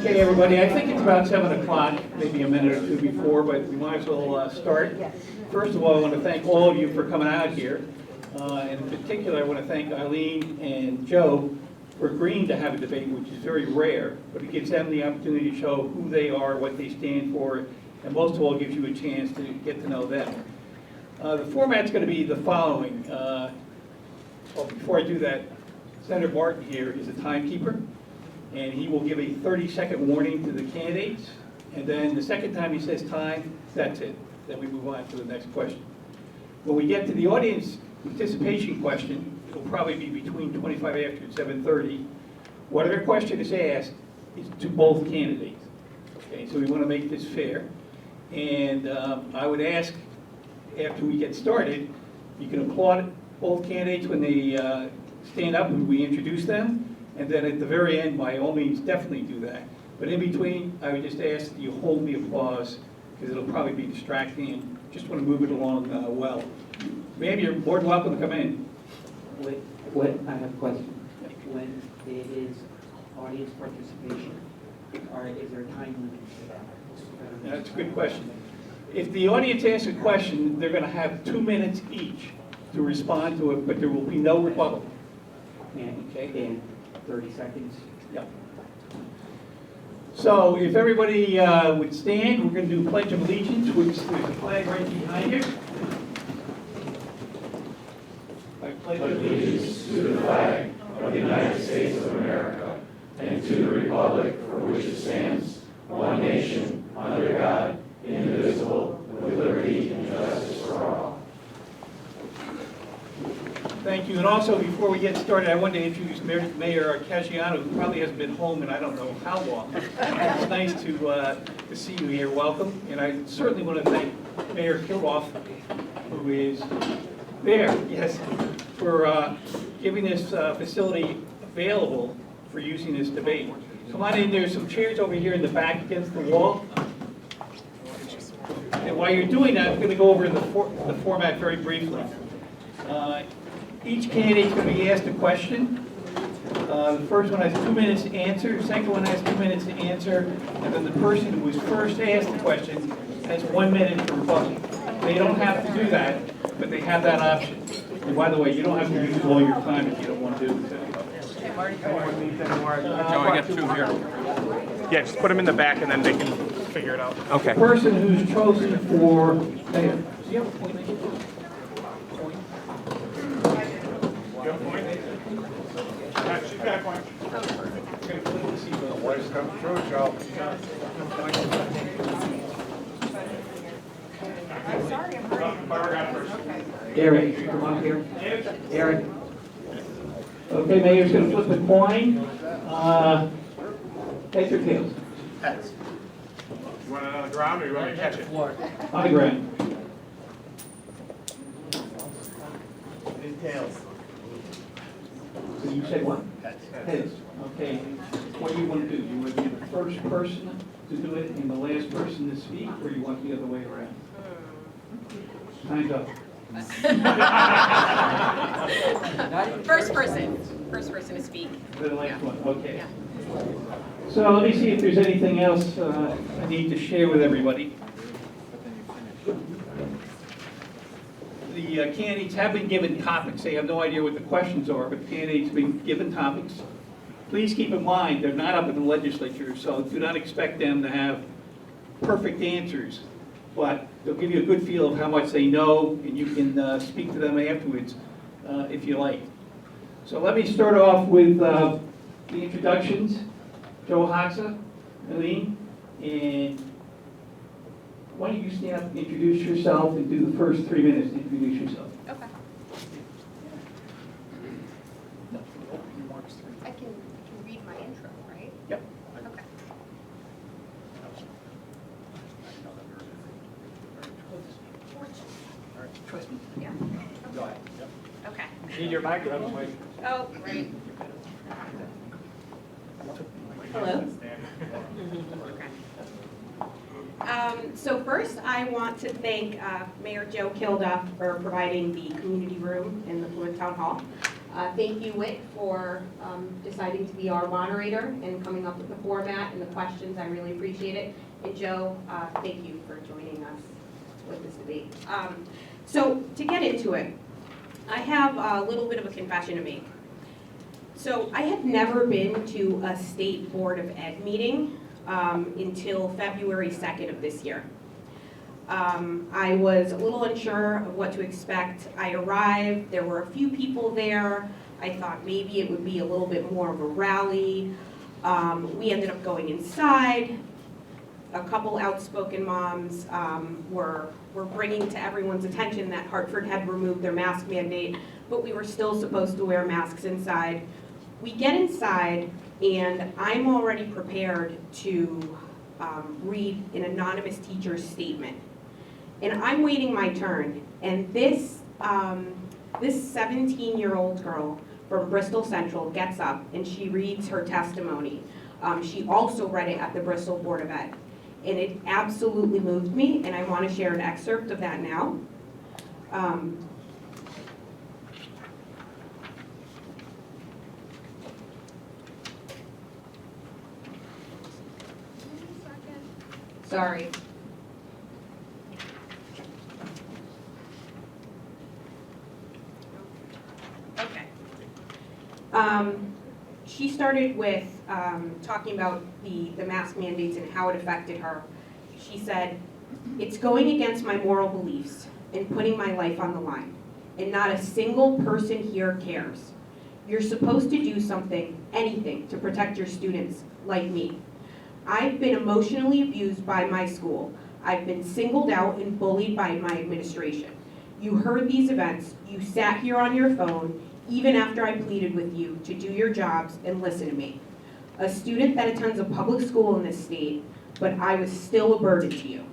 Okay, everybody, I think it's about 7 o'clock, maybe a minute or two before, but we might as well start. First of all, I want to thank all of you for coming out here. And in particular, I want to thank Eileen and Joe for agreeing to have a debate, which is very rare, but it gives them the opportunity to show who they are, what they stand for, and most of all, gives you a chance to get to know them. The format's going to be the following. Well, before I do that, Senator Martin here is a timekeeper, and he will give a 30-second warning to the candidates, and then the second time he says time, that's it. Then we move on to the next question. When we get to the audience participation question, it'll probably be between 25 after and 7:30. Whatever question is asked is to both candidates. Okay, so we want to make this fair. And I would ask, after we get started, you can applaud both candidates when they stand up and we introduce them. And then at the very end, by all means, definitely do that. But in between, I would just ask that you hold the applause, because it'll probably be distracting, and just want to move it along well. Ma'am, you're more than welcome to come in. I have a question. When it is audience participation, is there a time limit to that? That's a good question. If the audience asks a question, they're going to have 2 minutes each to respond to it, but there will be no rebuttal. And 30 seconds? Yep. So if everybody would stand, we're going to do Pledge of Allegiance, which there's a flag right behind you. I pledge allegiance to the flag of the United States of America and to the republic for which it stands, one nation, under God, indivisible, with liberty and justice for all. Thank you. And also, before we get started, I wanted to introduce Mayor Caggiano, who probably hasn't been home in I don't know how long. It's nice to see you here. Welcome. And I certainly want to thank Mayor Kildoff, who is there, yes, for giving this facility available for using this debate. Come on in. There's some chairs over here in the back against the wall. And while you're doing that, I'm going to go over the format very briefly. Each candidate is going to be asked a question. The first one has 2 minutes to answer, the second one has 2 minutes to answer, and then the person who was first asked the question has 1 minute to rebuttal. They don't have to do that, but they have that option. And by the way, you don't have to use all your time if you don't want to do it. I got 2 here. Yeah, just put them in the back and then they can figure it out. Okay. The person who's chosen for mayor. Do you have a point? She's got a point. The voice comes through, Joe. I'm sorry, I'm hurting. Eric, come on here. Eric. Okay, Mayor's going to flip the coin. Heads or tails? Heads. You want it on the ground or you want me to catch it? On the ground. Tails. So you said what? Heads. Okay. What do you want to do? You want to be the first person to do it and the last person to speak, or you want the other way around? Time's up. First person to speak. The last one, okay. So let me see if there's anything else I need to share with everybody. The candidates have been given topics. They have no idea what the questions are, but the candidates have been given topics. Please keep in mind, they're not up in the legislature, so do not expect them to have perfect answers. But they'll give you a good feel of how much they know, and you can speak to them afterwards if you like. So let me start off with the introductions. Joe Hoxa, Eileen, and why don't you stand up and introduce yourself and do the first 3 minutes to introduce yourself. Okay. I can read my intro, right? Yep. Okay. Trust me. Yeah. Go ahead. Okay. Need your microphone, Mike. Oh, great. Hello. Okay. So first, I want to thank Mayor Joe Kilduff for providing the community room in the Plymouth Town Hall. Thank you, Whit, for deciding to be our moderator and coming up with the format and the questions. I really appreciate it. And Joe, thank you for joining us with this debate. So to get into it, I have a little bit of a confession to make. So I had never been to a state board of ed meeting until February 2nd of this year. I was a little unsure of what to expect. I arrived, there were a few people there. I thought maybe it would be a little bit more of a rally. We ended up going inside. A couple outspoken moms were bringing to everyone's attention that Hartford had removed their mask mandate, but we were still supposed to wear masks inside. We get inside, and I'm already prepared to read an anonymous teacher's statement. And I'm waiting my turn, and this 17-year-old girl from Bristol Central gets up and she reads her testimony. She also read it at the Bristol Board of Ed. And it absolutely moved me, and I want to share an excerpt of that now. Sorry. Okay. She started with talking about the mask mandates and how it affected her. She said, "It's going against my moral beliefs and putting my life on the line, and not a single person here cares. You're supposed to do something, anything, to protect your students, like me. I've been emotionally abused by my school. I've been singled out and bullied by my administration. You heard these events, you sat here on your phone, even after I pleaded with you to do your jobs and listen to me. A student that attends a public school in this state, but I was still a burden to you.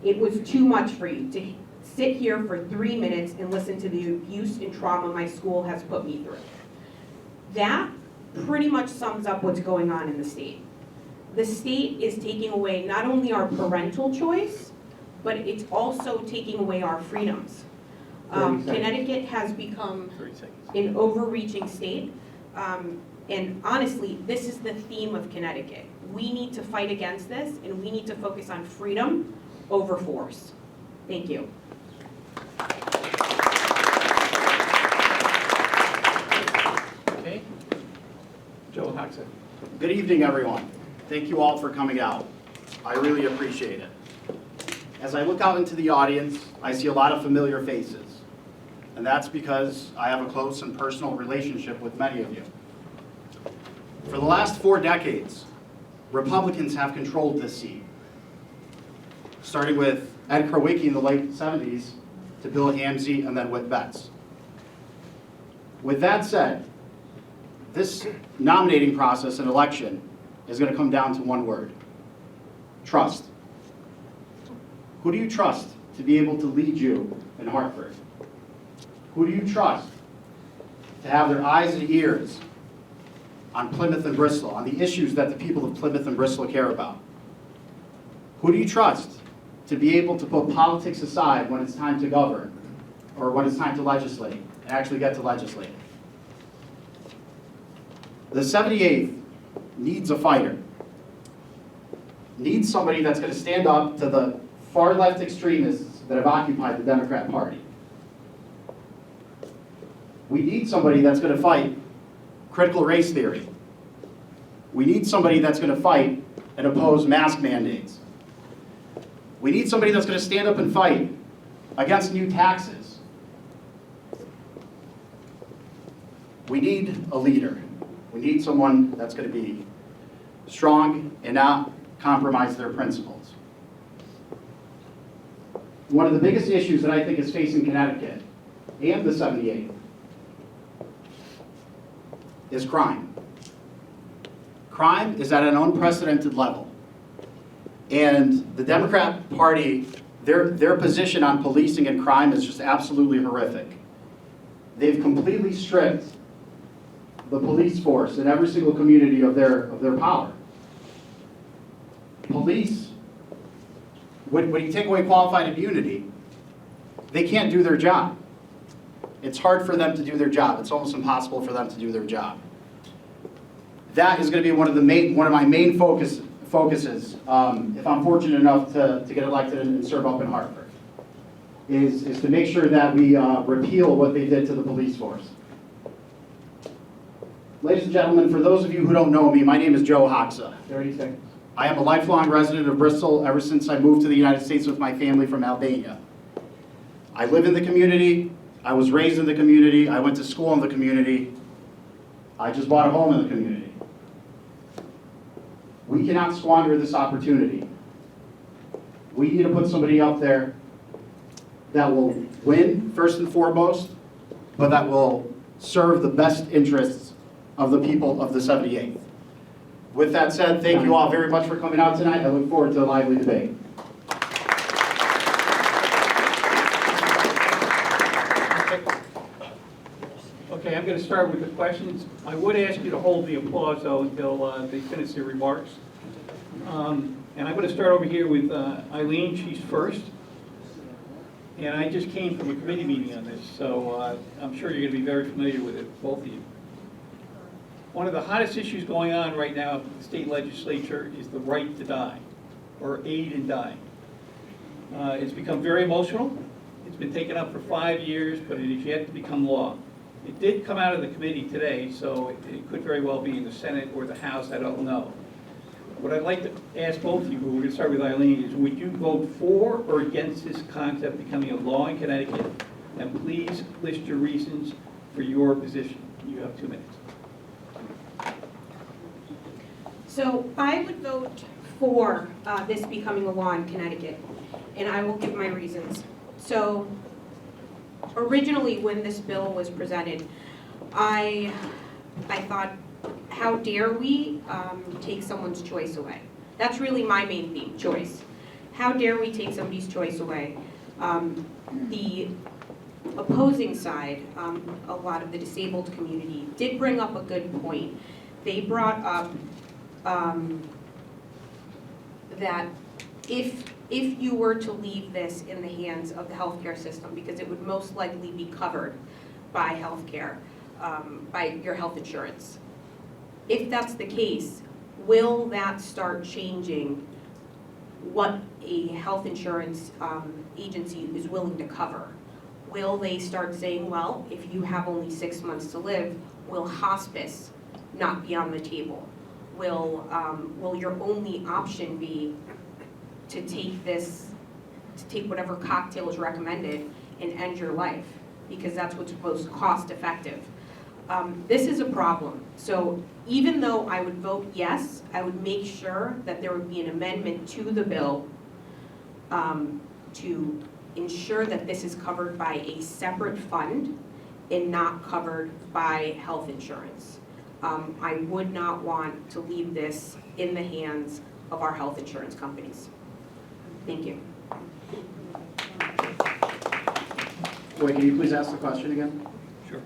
It was too much for you to sit here for 3 minutes and listen to the abuse and trauma my school has put me through." That pretty much sums up what's going on in the state. The state is taking away not only our parental choice, but it's also taking away our freedoms. 30 seconds. Connecticut has become 30 seconds. an overreaching state, and honestly, this is the theme of Connecticut. We need to fight against this, and we need to focus on freedom over force. Thank you. Okay. Joe Hoxton. Good evening, everyone. Thank you all for coming out. I really appreciate it. As I look out into the audience, I see a lot of familiar faces. And that's because I have a close and personal relationship with many of you. For the last 4 decades, Republicans have controlled this seat. Starting with Ed Krawicki in the late 70s to Bill Hamzy and then Whit Betts. With that said, this nominating process and election is going to come down to one word: trust. Who do you trust to be able to lead you in Hartford? Who do you trust to have their eyes and ears on Plymouth and Bristol, on the issues that the people of Plymouth and Bristol care about? Who do you trust to be able to put politics aside when it's time to govern, or when it's time to legislate, and actually get to legislate? The 78th needs a fighter. Needs somebody that's going to stand up to the far left extremists that have occupied the Democrat Party. We need somebody that's going to fight critical race theory. We need somebody that's going to fight and oppose mask mandates. We need somebody that's going to stand up and fight against new taxes. We need a leader. We need someone that's going to be strong and not compromise their principles. One of the biggest issues that I think is facing Connecticut and the 78th is crime. Crime is at an unprecedented level. And the Democrat Party, their position on policing and crime is just absolutely horrific. They've completely stripped the police force in every single community of their power. Police, when you take away qualified immunity, they can't do their job. it's hard for them to do their job. It's almost impossible for them to do their job. That is going to be one of my main focuses if I'm fortunate enough to get elected and serve up in Hartford, is to make sure that we repeal what they did to the police force. Ladies and gentlemen, for those of you who don't know me, my name is Joe Hoxa. 30 seconds. I am a lifelong resident of Bristol ever since I moved to the United States with my family from Albania. I live in the community, I was raised in the community, I went to school in the community, I just bought a home in the community. We cannot squander this opportunity. We need to put somebody up there that will win, first and foremost, but that will serve the best interests of the people of the 78th. With that said, thank you all very much for coming out tonight. I look forward to a lively debate. Okay, I'm going to start with the questions. I would ask you to hold the applause, though, until they finish their remarks. And I'm going to start over here with Eileen. She's first. And I just came from a committee meeting on this, so I'm sure you're going to be very familiar with it, both of you. One of the hottest issues going on right now in the state legislature is the right to die, or aid in dying. It's become very emotional. It's been taken up for 5 years, but it is yet to become law. It did come out of the committee today, so it could very well be in the Senate or the House, I don't know. What I'd like to ask both of you, we're going to start with Eileen, is would you vote for or against this concept becoming a law in Connecticut? And please list your reasons for your position. You have 2 minutes. So I would vote for this becoming a law in Connecticut, and I will give my reasons. So originally when this bill was presented, I thought, how dare we take someone's choice away? That's really my main theme, choice. How dare we take somebody's choice away? The opposing side, a lot of the disabled community, did bring up a good point. They brought up that if you were to leave this in the hands of the healthcare system, because it would most likely be covered by healthcare, by your health insurance. If that's the case, will that start changing what a health insurance agency is willing to cover? Will they start saying, well, if you have only 6 months to live, will hospice not be on the table? Will your only option be to take whatever cocktail is recommended and end your life? Because that's what's most cost effective. This is a problem. So even though I would vote yes, I would make sure that there would be an amendment to the bill to ensure that this is covered by a separate fund and not covered by health insurance. I would not want to leave this in the hands of our health insurance companies. Thank you. Wait, can you please ask the question again? Sure.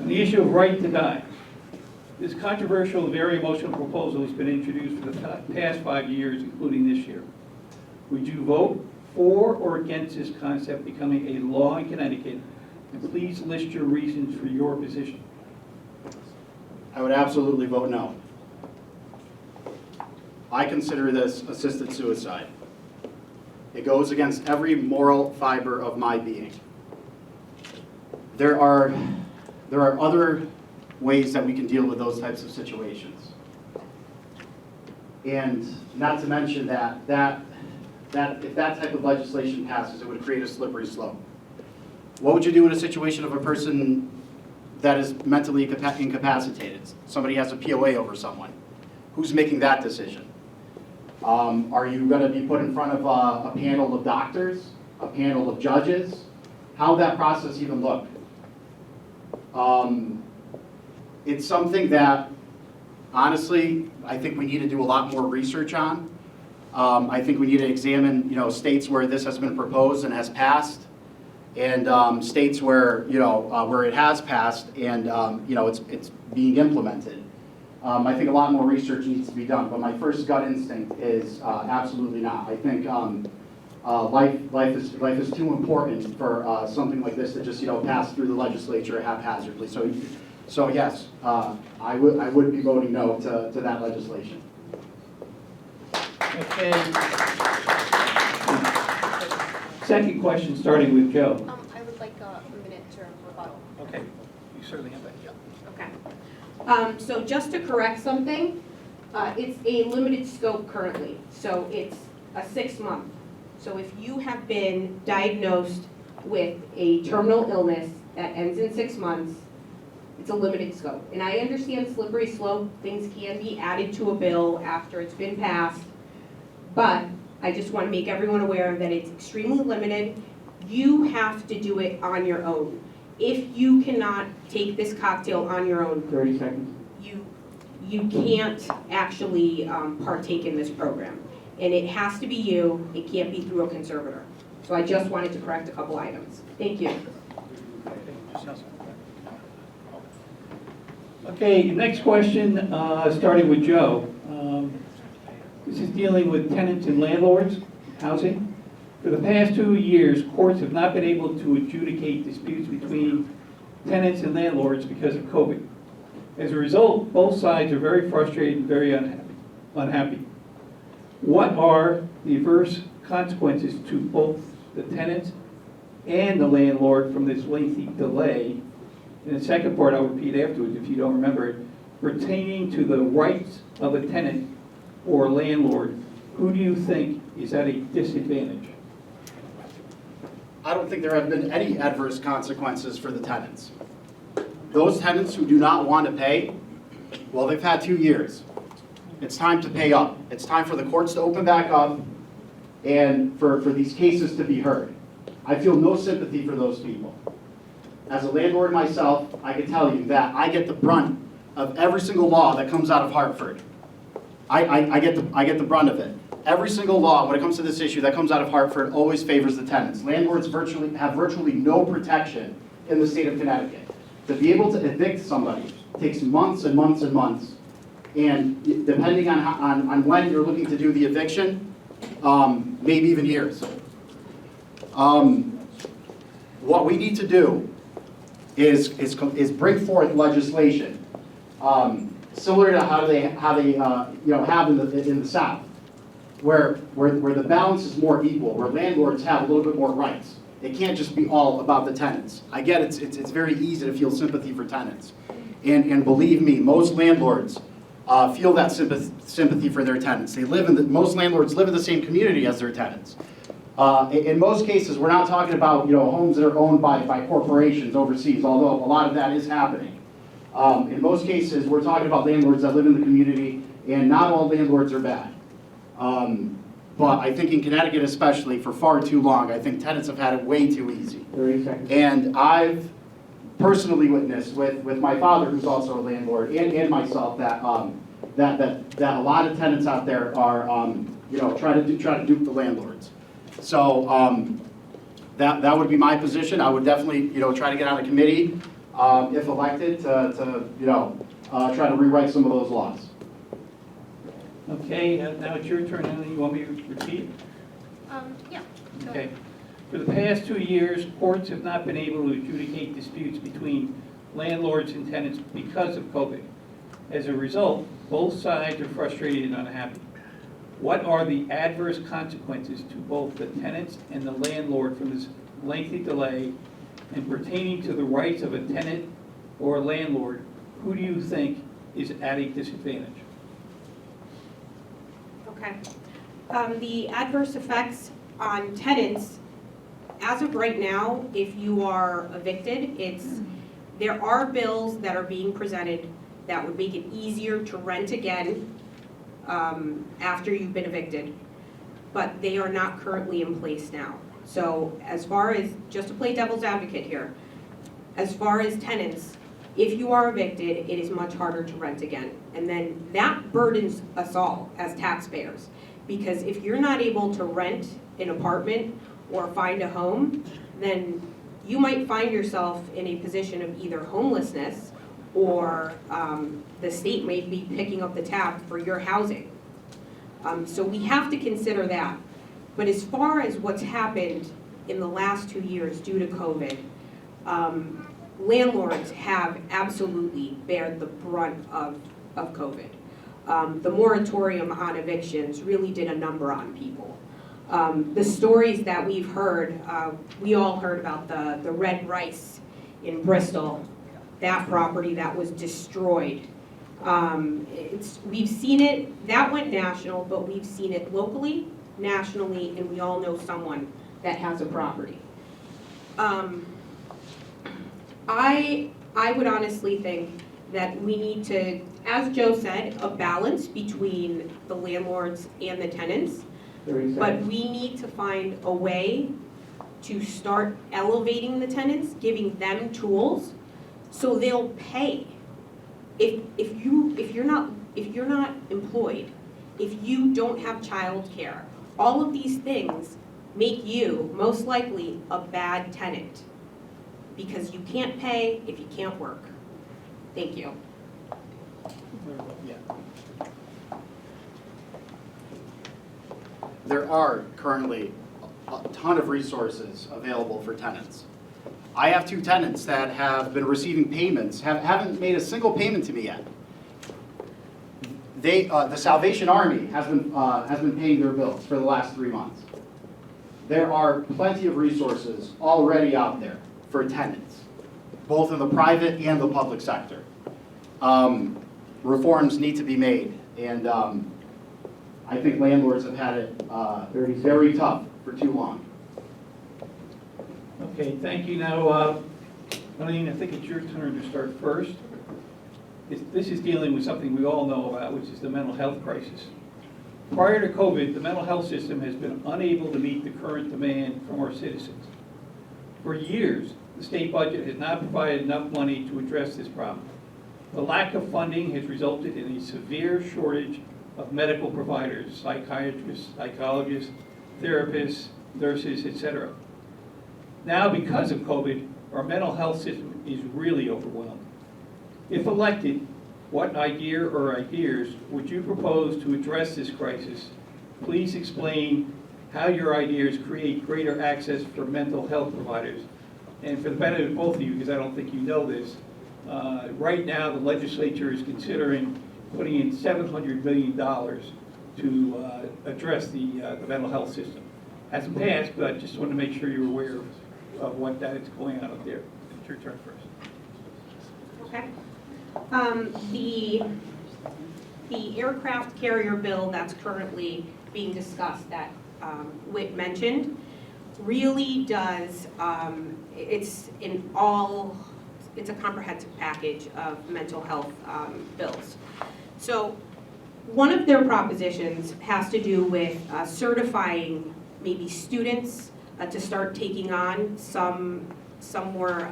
On the issue of right to die, this controversial, very emotional proposal has been introduced for the past 5 years, including this year. Would you vote for or against this concept becoming a law in Connecticut? And please list your reasons for your position. I would absolutely vote no. I consider this assisted suicide. It goes against every moral fiber of my being. There are other ways that we can deal with those types of situations. And not to mention that if that type of legislation passes, it would create a slippery slope. What would you do in a situation of a person that is mentally incapacitated? Somebody has a POA over someone. Who's making that decision? Are you going to be put in front of a panel of doctors, a panel of judges? How would that process even look? It's something that, honestly, I think we need to do a lot more research on. I think we need to examine, states where this has been proposed and has passed, and states where, where it has passed and, it's being implemented. I think a lot more research needs to be done, but my first gut instinct is absolutely not. I think life is too important for something like this to just, pass through the legislature haphazardly. So yes, I would be voting no to that legislation. Okay. Second question, starting with Joe. I would like a minute to rebuttal. Okay, you certainly have that, yeah. Okay. So just to correct something, it's a limited scope currently. So it's a 6-month. So if you have been diagnosed with a terminal illness that ends in 6 months, it's a limited scope. And I understand slippery slope, things can be added to a bill after it's been passed, but I just want to make everyone aware that it's extremely limited. You have to do it on your own. If you cannot take this cocktail on your own, 30 seconds. you can't actually partake in this program. And it has to be you, it can't be through a conservator. So I just wanted to correct a couple items. Thank you. Okay, next question, starting with Joe. This is dealing with tenants and landlords, housing. For the past 2 years, courts have not been able to adjudicate disputes between tenants and landlords because of COVID. As a result, both sides are very frustrated and very unhappy. What are the adverse consequences to both the tenants and the landlord from this lengthy delay? And the second part I'll repeat afterwards if you don't remember it. Pertaining to the rights of a tenant or landlord, who do you think is at a disadvantage? I don't think there have been any adverse consequences for the tenants. Those tenants who do not want to pay, well, they've had 2 years. It's time to pay up. It's time for the courts to open back up and for these cases to be heard. I feel no sympathy for those people. As a landlord myself, I can tell you that I get the brunt of every single law that comes out of Hartford. I get the brunt of it. Every single law, when it comes to this issue, that comes out of Hartford always favors the tenants. Landlords have virtually no protection in the state of Connecticut. To be able to evict somebody takes months and months and months. And depending on when you're looking to do the eviction, maybe even years. What we need to do is bring forth legislation similar to how they have in the South, where the balance is more equal, where landlords have a little bit more rights. It can't just be all about the tenants. I get it's very easy to feel sympathy for tenants, and believe me, most landlords feel that sympathy for their tenants. Most landlords live in the same community as their tenants. In most cases, we're not talking about homes that are owned by corporations overseas, although a lot of that is happening. In most cases, we're talking about landlords that live in the community, and not all landlords are bad. But I think in Connecticut especially, for far too long, I think tenants have had it way too easy. 30 seconds. And I've personally witnessed with my father, who's also a landlord, and myself, that a lot of tenants out there are try to dupe the landlords. So that would be my position. I would definitely try to get on a committee if elected to try to rewrite some of those laws. Okay, now it's your turn, Emily. You want me to repeat? Yeah. Okay. For the past 2 years, courts have not been able to adjudicate disputes between landlords and tenants because of COVID. As a result, both sides are frustrated and unhappy. What are the adverse consequences to both the tenants and the landlord from this lengthy delay? And pertaining to the rights of a tenant or a landlord, who do you think is at a disadvantage? Okay. The adverse effects on tenants, as of right now, if you are evicted, there are bills that are being presented that would make it easier to rent again after you've been evicted, but they are not currently in place now. So as far as, just to play devil's advocate here, as far as tenants, if you are evicted, it is much harder to rent again. And then that burdens us all as taxpayers. Because if you're not able to rent an apartment or find a home, then you might find yourself in a position of either homelessness or the state may be picking up the tab for your housing. So we have to consider that. But as far as what's happened in the last 2 years due to COVID, landlords have absolutely bared the brunt of COVID. The moratorium on evictions really did a number on people. The stories that we've heard, we all heard about the red rice in Bristol, that property that was destroyed. We've seen it, that went national, but we've seen it locally, nationally, and we all know someone that has a property. I would honestly think that we need to, as Joe said, a balance between the landlords and the tenants. 30 But seconds. we need to find a way to start elevating the tenants, giving them tools, so they'll pay. If you're not employed, if you don't have childcare, all of these things make you most likely a bad tenant because you can't pay if you can't work. Thank you. Yeah. There are currently a ton of resources available for tenants. I have 2 tenants that have been receiving payments, haven't made a single payment to me yet. The Salvation Army has been paying their bills for the last 3 months. There are plenty of resources already out there for tenants, both in the private and the public sector. Reforms need to be made, and I think landlords have had it very tough for too long. Okay, thank you. Now, Eileen, I think it's your turn to start first. This is dealing with something we all know about, which is the mental health crisis. Prior to COVID, the mental health system has been unable to meet the current demand from our citizens. For years, the state budget has not provided enough money to address this problem. The lack of funding has resulted in a severe shortage of medical providers, psychiatrists, psychologists, therapists, nurses, etc. Now, because of COVID, our mental health system is really overwhelmed. If elected, what idea or ideas would you propose to address this crisis? Please explain how your ideas create greater access for mental health providers. And for the benefit of both of you, because I don't think you know this, right now the legislature is considering putting in $700 million to address the mental health system. Hasn't passed, but I just want to make sure you're aware of what that is going on up there. It's your turn first. Okay. The aircraft carrier bill that's currently being discussed that Whit mentioned really does, it's a comprehensive package of mental health bills. So one of their propositions has to do with certifying maybe students to start taking on some more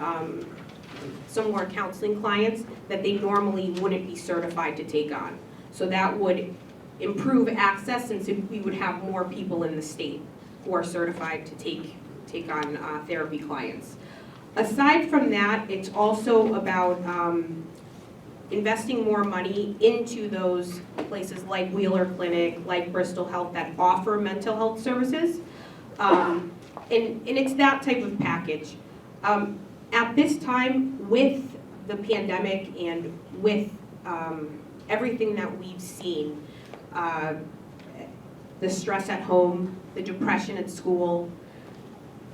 counseling clients that they normally wouldn't be certified to take on. So that would improve access, since we would have more people in the state who are certified to take on therapy clients. Aside from that, it's also about investing more money into those places like Wheeler Clinic, like Bristol Health, that offer mental health services. And it's that type of package. At this time, with the pandemic and with everything that we've seen, the stress at home, the depression at school,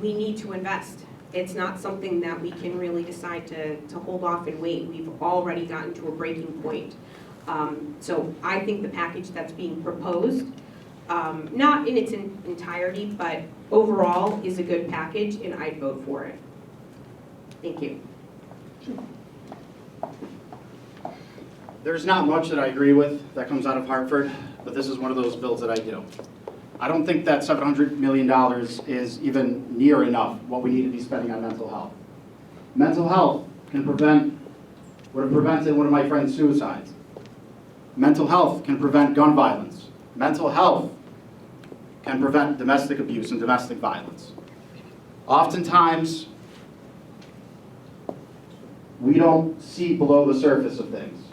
we need to invest. It's not something that we can really decide to hold off and wait. We've already gotten to a breaking point. So I think the package that's being proposed, not in its entirety, but overall is a good package, and I'd vote for it. Thank you. There's not much that I agree with that comes out of Hartford, but this is one of those bills that I do. I don't think that $700 million is even near enough what we need to be spending on mental health. Mental health would have prevented one of my friend's suicides. Mental health can prevent gun violence. Mental health can prevent domestic abuse and domestic violence. Oftentimes, we don't see below the surface of things.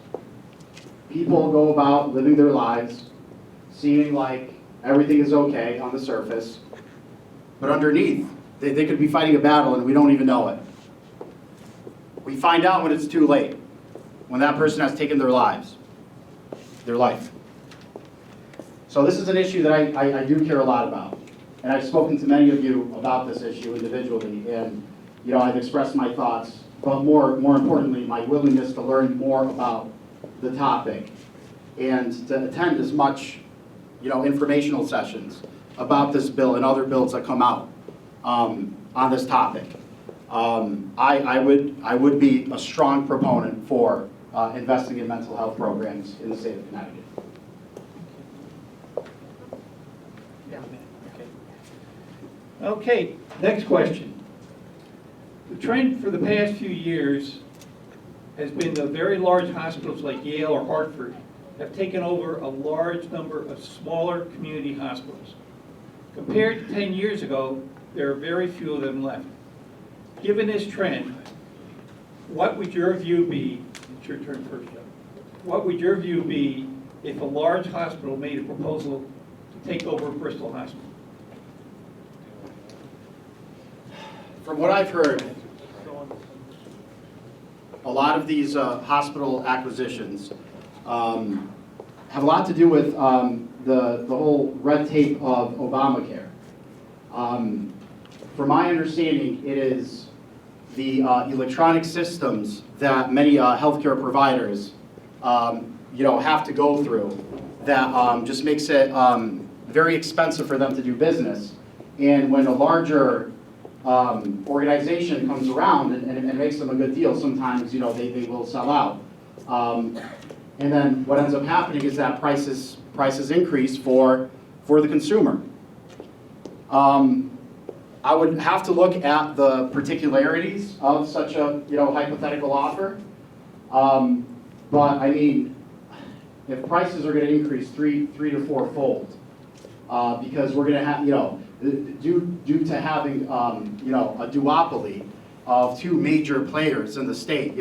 People go about living their lives seeming like everything is okay on the surface, but underneath, they could be fighting a battle and we don't even know it. We find out when it's too late, when that person has taken their life. So this is an issue that I do care a lot about. And I've spoken to many of you about this issue individually, and I've expressed my thoughts, but more importantly, my willingness to learn more about the topic and to attend as much informational sessions about this bill and other bills that come out on this topic. I would be a strong proponent for investing in mental health programs in the state of Connecticut. Okay, next question. The trend for the past few years has been the very large hospitals like Yale or Hartford have taken over a large number of smaller community hospitals. Compared to 10 years ago, there are very few of them left. Given this trend, what would your view be, it's your turn first, Joe. What would your view be if a large hospital made a proposal to take over Bristol Hospital? From what I've heard, a lot of these hospital acquisitions have a lot to do with the whole red tape of Obamacare. From my understanding, it is the electronic systems that many healthcare providers have to go through that just makes it very expensive for them to do business. And when a larger organization comes around and makes them a good deal, sometimes they will sell out. And then what ends up happening is that prices increase for the consumer. I would have to look at the particularities of such a hypothetical offer. But I mean, if prices are going to increase three to four-fold, because we're going to have due to having a duopoly of two major players in the state,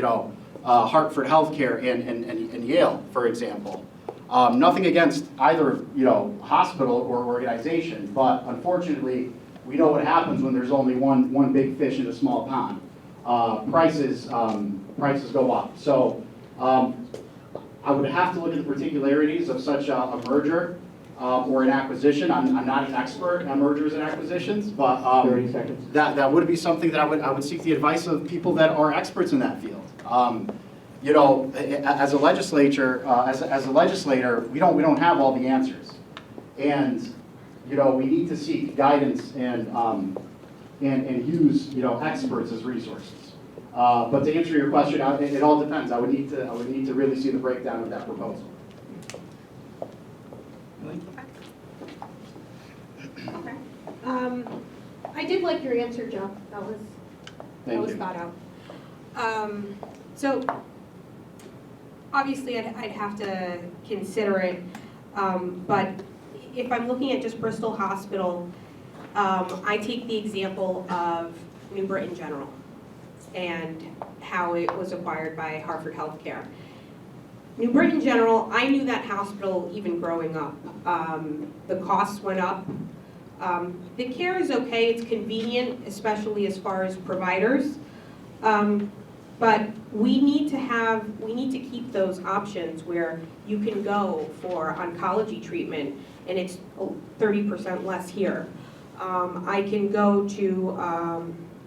Hartford Healthcare and Yale, for example. Nothing against either hospital or organization, but unfortunately, we know what happens when there's only one big fish in a small pond. Prices go up. So I would have to look at the particularities of such a merger or an acquisition. I'm not an expert on mergers and acquisitions, but 30 seconds. that would be something that I would seek the advice of people that are experts in that field. As a legislator, we don't have all the answers, and we need to seek guidance and use experts as resources. But to answer your question, it all depends. I would need to really see the breakdown of that proposal. Okay. I did like your answer, Joe. That was Thank you. thought out. So obviously I'd have to consider it, but if I'm looking at just Bristol Hospital, I take the example of New Britain General and how it was acquired by Hartford Healthcare. New Britain General, I knew that hospital even growing up. The costs went up. The care is okay, it's convenient, especially as far as providers. But we need to keep those options where you can go for oncology treatment and it's 30% less here. I can go to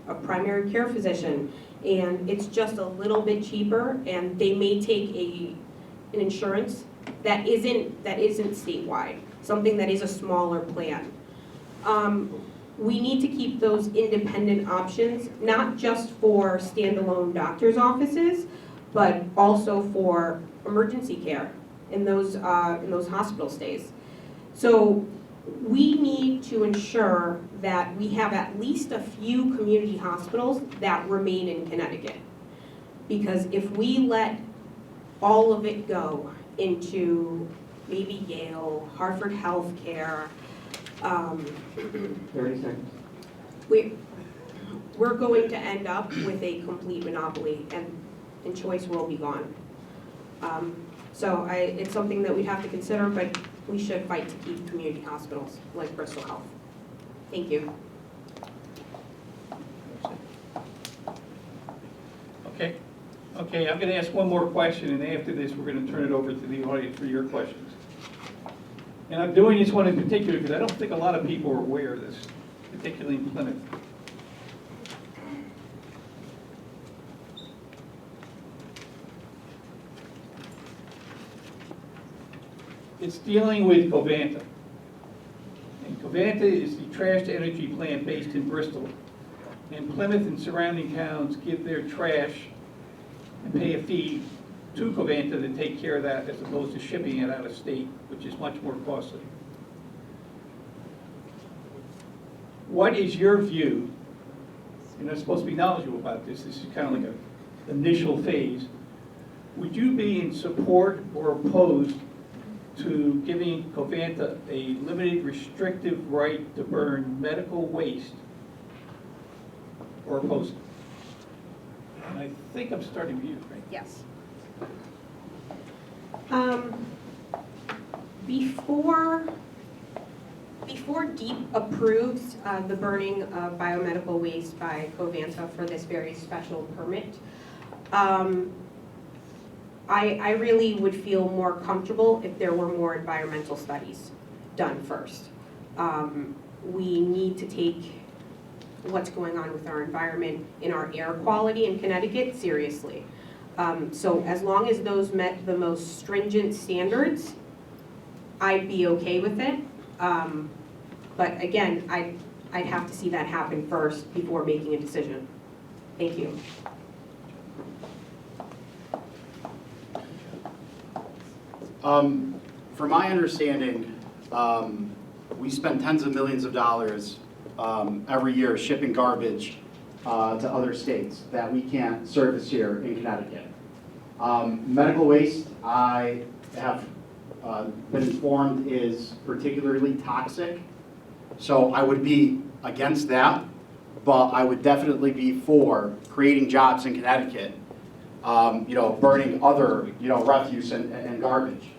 a primary care physician and it's just a little bit cheaper, and they may take an insurance that isn't statewide, something that is a smaller plan. We need to keep those independent options, not just for standalone doctor's offices, but also for emergency care in those hospital stays. So we need to ensure that we have at least a few community hospitals that remain in Connecticut. Because if we let all of it go into maybe Yale, Hartford Healthcare, 30 seconds. we're going to end up with a complete monopoly, and choice will be gone. So it's something that we'd have to consider, but we should fight to keep community hospitals like Bristol Health. Thank you. Okay. Okay, I'm going to ask one more question, and after this, we're going to turn it over to the audience for your questions. And I'm doing this one in particular because I don't think a lot of people are aware of this, particularly in Plymouth. It's dealing with Covanta. And Covanta is the trash to energy plant based in Bristol. And Plymouth and surrounding towns give their trash and pay a fee to Covanta to take care of that as opposed to shipping it out of state, which is much more costly. What is your view? You're not supposed to be knowledgeable about this. This is kind of like an initial phase. Would you be in support or opposed to giving Covanta a limited restrictive right to burn medical waste, or opposed? And I think I'm starting with you, right? Yes. Before DEEP approves the burning of biomedical waste by Covanta for this very special permit, I really would feel more comfortable if there were more environmental studies done first. We need to take what's going on with our environment in our air quality in Connecticut seriously. So as long as those met the most stringent standards, I'd be okay with it. But again, I'd have to see that happen first before making a decision. Thank you. From my understanding, we spend tens of millions of dollars every year shipping garbage to other states that we can't service here in Connecticut. Medical waste, I have been informed, is particularly toxic, so I would be against that, but I would definitely be for creating jobs in Connecticut, burning other, refuse and garbage.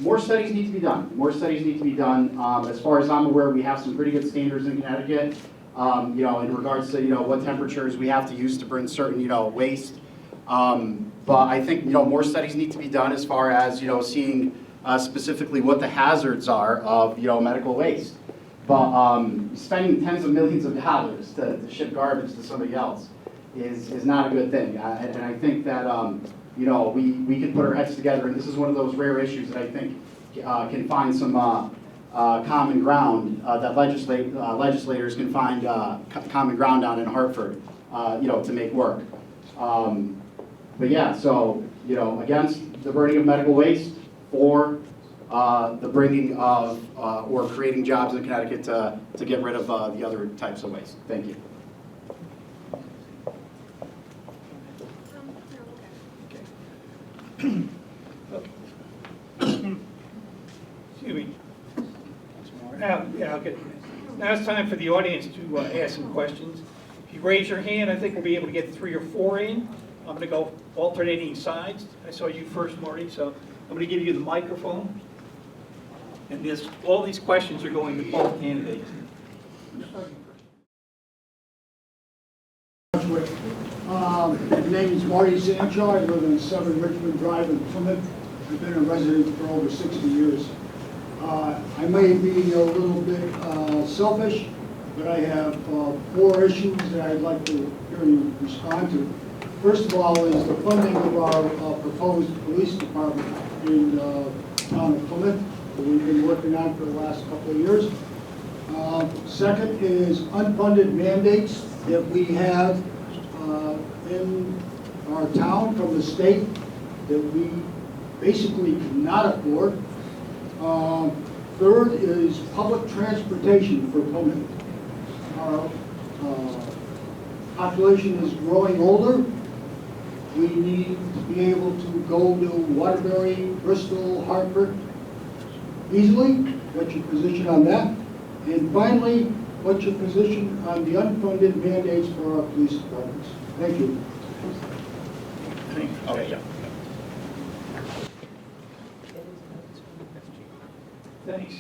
More studies need to be done. More studies need to be done. As far as I'm aware, we have some pretty good standards in Connecticut, in regards to, what temperatures we have to use to burn certain, waste. But I think, more studies need to be done as far as, seeing specifically what the hazards are of, medical waste. But spending tens of millions of dollars to ship garbage to somebody else is not a good thing. And I think that, we can put our heads together, and this is one of those rare issues that I think can find some common ground, that legislators can find common ground on in Hartford, to make work. But yeah, so, against the burning of medical waste, or the bringing of, or creating jobs in Connecticut to get rid of the other types of waste. Thank you. Excuse me. Now it's time for the audience to ask some questions. If you raise your hand, I think we'll be able to get 3 or 4 in. I'm going to go alternating sides. I saw you first, Marty, so I'm going to give you the microphone. And all these questions are going to both candidates. My name is Marty Sancho. I live in 7 Richmond Drive in Plymouth. I've been a resident for over 60 years. I may be a little bit selfish, but I have 4 issues that I'd like to hear you respond to. First of all is the funding of our proposed police department in town of Plymouth that we've been working on for the last couple of years. Second is unfunded mandates that we have in our town from the state that we basically cannot afford. Third is public transportation for Plymouth. Our population is growing older. We need to be able to go to Waterbury, Bristol, Hartford easily. What's your position on that? And finally, what's your position on the unfunded mandates for our police departments? Thank you. Thanks.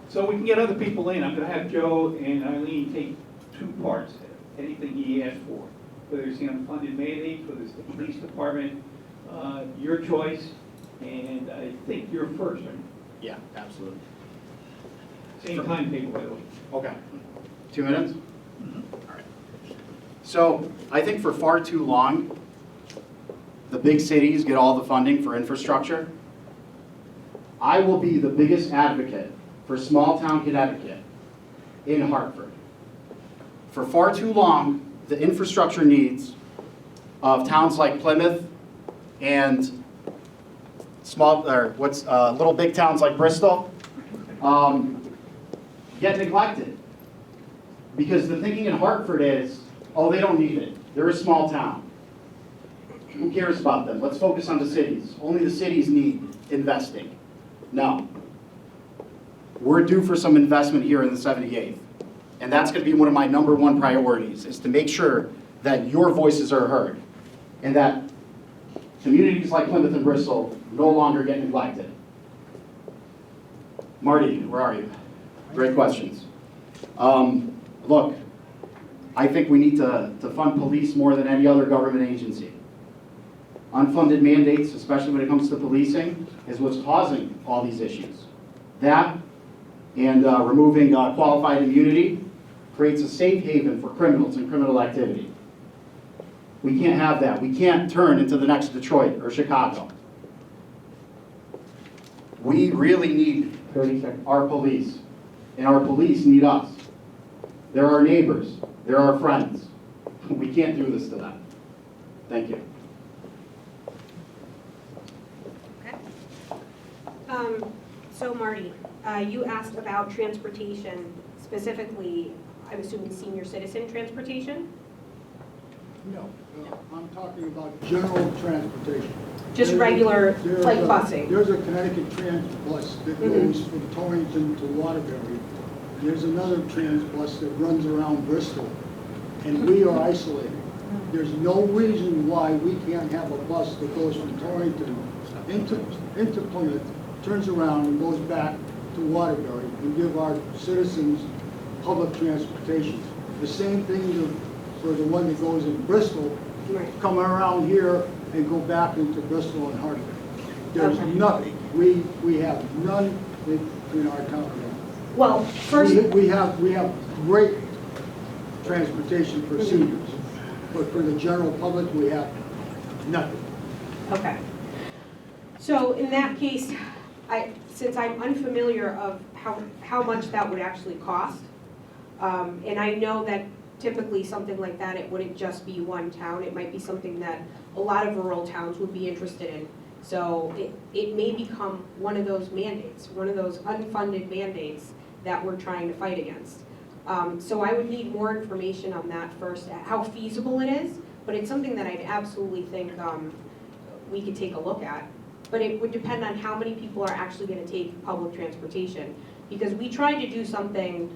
So we can get other people in. I'm going to have Joe and Eileen take two parts, anything he asked for. Whether it's the unfunded mandates, whether it's the police department, your choice, and I think you're first, right? Yeah, absolutely. Same timetable, by the way. Okay. 2 minutes? All right. So I think for far too long, the big cities get all the funding for infrastructure. I will be the biggest advocate for small town Connecticut in Hartford. For far too long, the infrastructure needs of towns like Plymouth and little big towns like Bristol get neglected. Because the thinking in Hartford is, oh, they don't need it. They're a small town. Who cares about them? Let's focus on the cities. Only the cities need investing. No. We're due for some investment here in the 78th. And that's going to be one of my #1 priorities, is to make sure that your voices are heard and that communities like Plymouth and Bristol no longer get neglected. Marty, where are you? Great questions. Look, I think we need to fund police more than any other government agency. Unfunded mandates, especially when it comes to policing, is what's causing all these issues. That and removing qualified immunity creates a safe haven for criminals and criminal activity. We can't have that. We can't turn into the next Detroit or Chicago. We really need our police, and our police need us. They're our neighbors. They're our friends. We can't do this to them. Thank you. Okay. So Marty, you asked about transportation, specifically, I'm assuming senior citizen transportation? No, I'm talking about general transportation. Just regular, There's like a- busing? There's a Connecticut Trans bus that goes from Torrington to Waterbury. There's another trans bus that runs around Bristol, and we are isolated. There's no reason why we can't have a bus that goes from Torrington into Plymouth, turns around and goes back to Waterbury, and give our citizens public transportation. The same thing for the one that goes in Bristol, Right. come around here and go back into Bristol and Hartford. There's Okay. nothing. We have none in our town. Well, first, We have great transportation for seniors, but for the general public, we have nothing. okay. So in that case, since I'm unfamiliar of how much that would actually cost, and I know that typically something like that, it wouldn't just be one town, it might be something that a lot of rural towns would be interested in. So it may become one of those mandates, one of those unfunded mandates that we're trying to fight against. So I would need more information on that first, how feasible it is, but it's something that I absolutely think we could take a look at. But it would depend on how many people are actually going to take public transportation. Because we tried to do something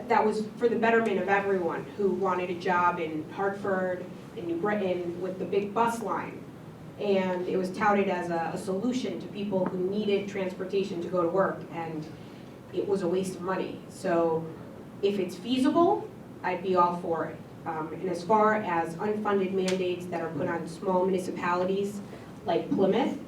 that was for the betterment of everyone who wanted a job in Hartford, in New Britain, with the big bus line. And it was touted as a solution to people who needed transportation to go to work, and it was a waste of money. So if it's feasible, I'd be all for it. And as far as unfunded mandates that are put on small municipalities like Plymouth,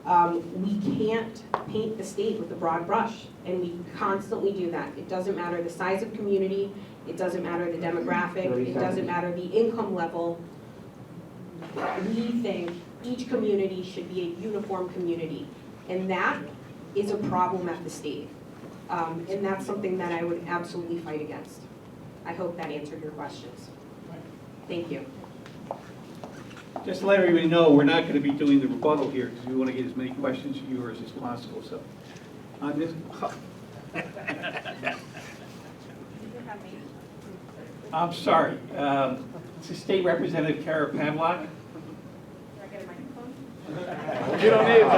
we can't paint the state with a broad brush, and we constantly do that. It doesn't matter the size of community, it doesn't matter the demographic, it doesn't matter the income level. We think each community should be a uniform community, and that is a problem at the state. And that's something that I would absolutely fight against. I hope that answered your questions. Thank you. Just to let everybody know, we're not going to be doing the rebuttal here because we want to get as many questions of yours as possible. So, on this, I'm sorry. This is State Representative Kara Pavlock. You don't need it.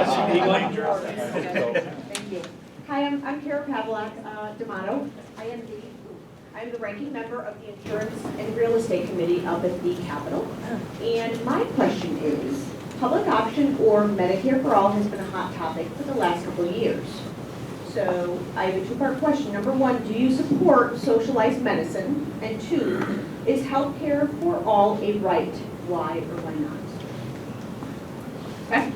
Thank you. Hi, I'm Kara Pavlock D'Amato. I'm the ranking member of the Insurance and Real Estate Committee up at the Capitol. And my question is, public option or Medicare for All has been a hot topic for the last couple of years. So I have a two-part question. Number one, do you support socialized medicine? And two, is healthcare for all a right? Why or why not? Okay?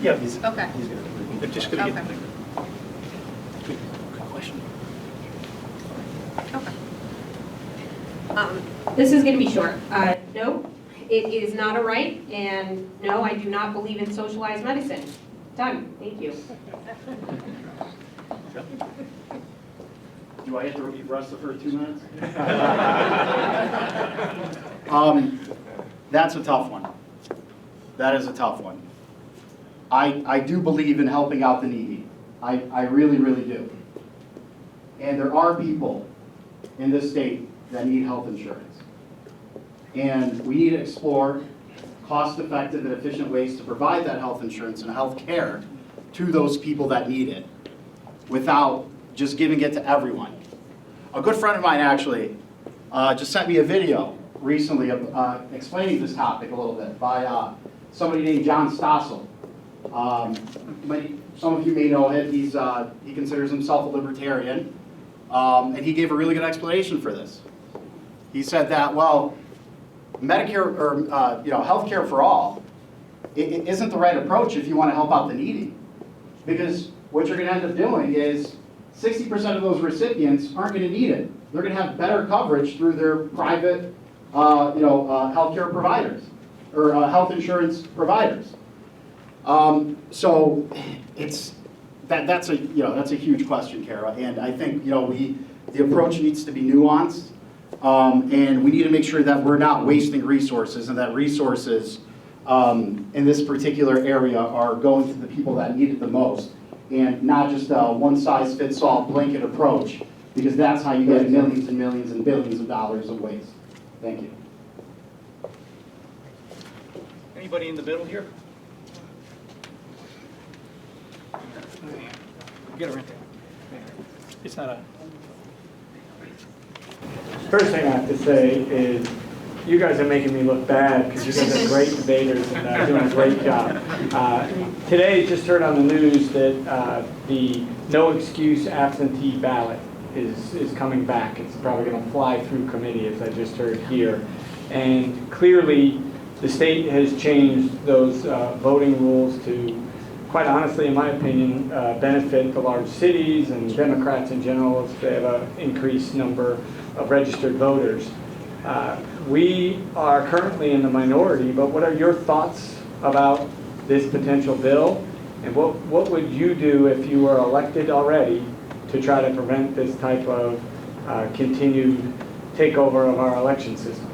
Yeah, he's, Okay. they're just gonna get. Okay. Question. Okay. This is going to be short. No, it is not a right, and no, I do not believe in socialized medicine. Done. Thank you. Do I have to repeat Russ the first 2 minutes? That's a tough one. That is a tough one. I do believe in helping out the needy. I really, really do. And there are people in this state that need health insurance. And we need to explore cost-effective and efficient ways to provide that health insurance and health care to those people that need it without just giving it to everyone. A good friend of mine actually just sent me a video recently of explaining this topic a little bit by somebody named John Stossel. Some of you may know him. He considers himself a libertarian, and he gave a really good explanation for this. He said that, well, Medicare or healthcare for all it isn't the right approach if you want to help out the needy, because what you're going to end up doing is 60% of those recipients aren't going to need it. They're going to have better coverage through their private, healthcare providers or health insurance providers. So that's a huge question, Kara, and I think the approach needs to be nuanced, and we need to make sure that we're not wasting resources, and that resources in this particular area are going to the people that need it the most, and not just a one-size-fits-all blanket approach, because that's how you get millions and millions and billions of dollars of waste. Thank you. Anybody in the middle here? Get her in there. It's not a. First thing I have to say is you guys are making me look bad because you guys are great debaters and doing a great job. Today, just heard on the news that the no excuse absentee ballot is coming back. It's probably going to fly through committee, as I just heard here. And clearly, the state has changed those voting rules to, quite honestly, in my opinion, benefit the large cities and Democrats in general if they have an increased number of registered voters. We are currently in the minority, but what are your thoughts about this potential bill? And what would you do if you were elected already to try to prevent this type of continued takeover of our election system?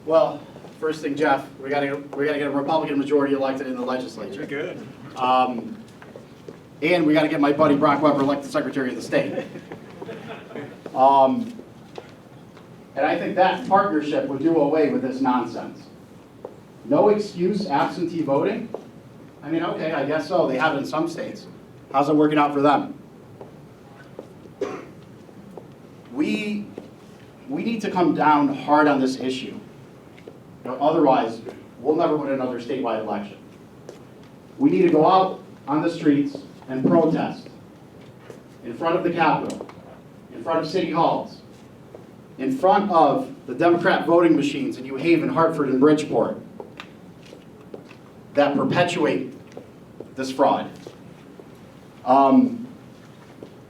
Well, first thing, Jeff, we gotta get a Republican majority elected in the legislature. Good. And we gotta get my buddy Brock Weber elected Secretary of the State. And I think that partnership would do away with this nonsense. No excuse absentee voting? I mean, okay, I guess so. They have it in some states. How's it working out for them? We need to come down hard on this issue. Otherwise, we'll never win another statewide election. We need to go out on the streets and protest in front of the Capitol, in front of city halls, in front of the Democrat voting machines in New Haven, Hartford, and Bridgeport that perpetuate this fraud.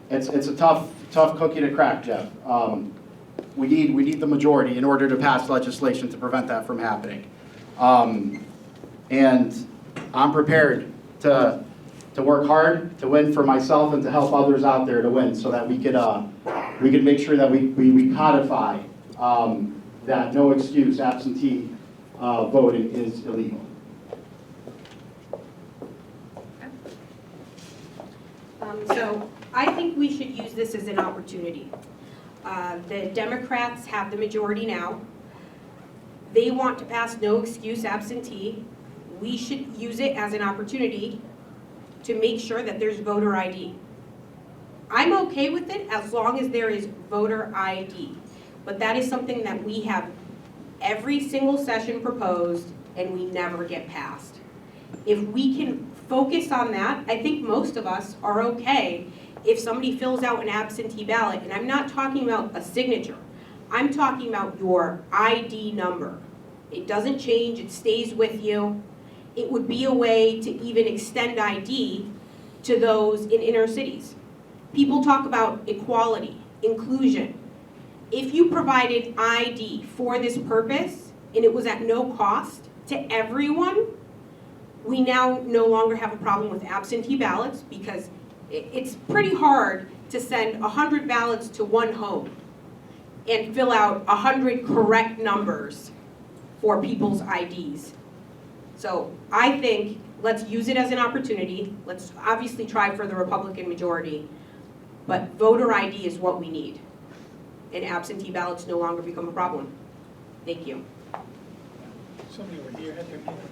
It's a tough cookie to crack, Jeff. We need the majority in order to pass legislation to prevent that from happening. And I'm prepared to work hard to win for myself and to help others out there to win, so that we could make sure that we codify that no excuse absentee voting is illegal. So I think we should use this as an opportunity. The Democrats have the majority now. They want to pass no excuse absentee. We should use it as an opportunity to make sure that there's voter ID. I'm okay with it as long as there is voter ID. But that is something that we have every single session proposed and we never get passed. If we can focus on that. I think most of us are okay if somebody fills out an absentee ballot, and I'm not talking about a signature. I'm talking about your ID number. It doesn't change, it stays with you. It would be a way to even extend ID to those in inner cities. People talk about equality, inclusion. If you provided ID for this purpose, and it was at no cost to everyone, we now no longer have a problem with absentee ballots, because it's pretty hard to send 100 ballots to one home and fill out 100 correct numbers for people's IDs. So I think let's use it as an opportunity. Let's obviously try for the Republican majority, but voter ID is what we need. And absentee ballots no longer become a problem. Thank you. Somebody over here had their hand up.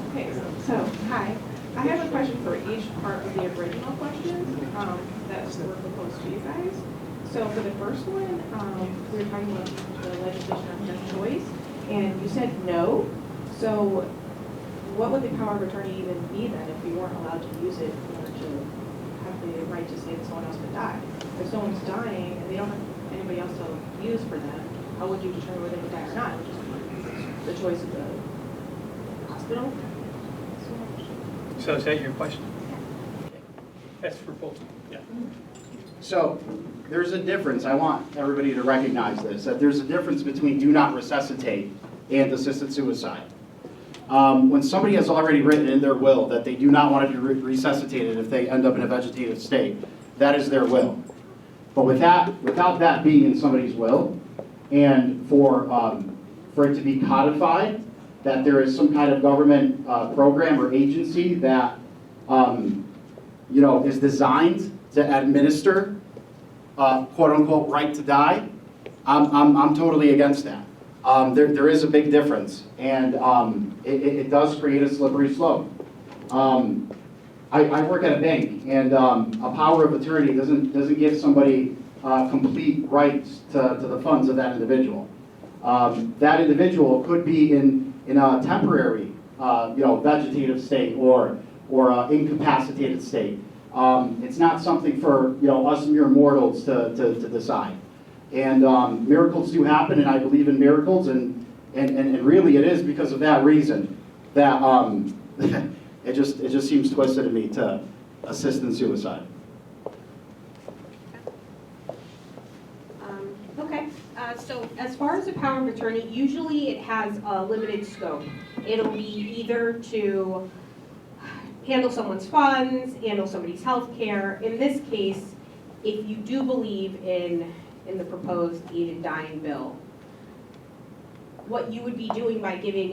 Okay, so, hi. I have a question for each part of the original questions that were proposed to you guys. So for the first one, we were talking about the legislation of no choice, and you said no. So what would the power of attorney even be then if we weren't allowed to use it in order to have the right to say that someone else could die? If someone's dying and they don't have anybody else to use for them, how would you determine whether they would die or not? Which is the choice of the hospital. So is that your question? That's for both. Yeah. So there's a difference. I want everybody to recognize this, that there's a difference between do not resuscitate and assisted suicide. When somebody has already written in their will that they do not want to be resuscitated if they end up in a vegetative state, that is their will. But without that being in somebody's will, and for it to be codified, that there is some kind of government program or agency that is designed to administer quote unquote right to die, I'm totally against that. There is a big difference, and it does create a slippery slope. I work at a bank, and a power of attorney doesn't give somebody complete rights to the funds of that individual. That individual could be in a temporary, vegetative state or incapacitated state. It's not something for us mere mortals to decide. And miracles do happen, and I believe in miracles, and really it is because of that reason that it just seems twisted to me to assist in suicide. Okay, so as far as the power of attorney, usually it has a limited scope. It'll be either to handle someone's funds, handle somebody's health care. In this case, if you do believe in the proposed aided dying bill, what you would be doing by giving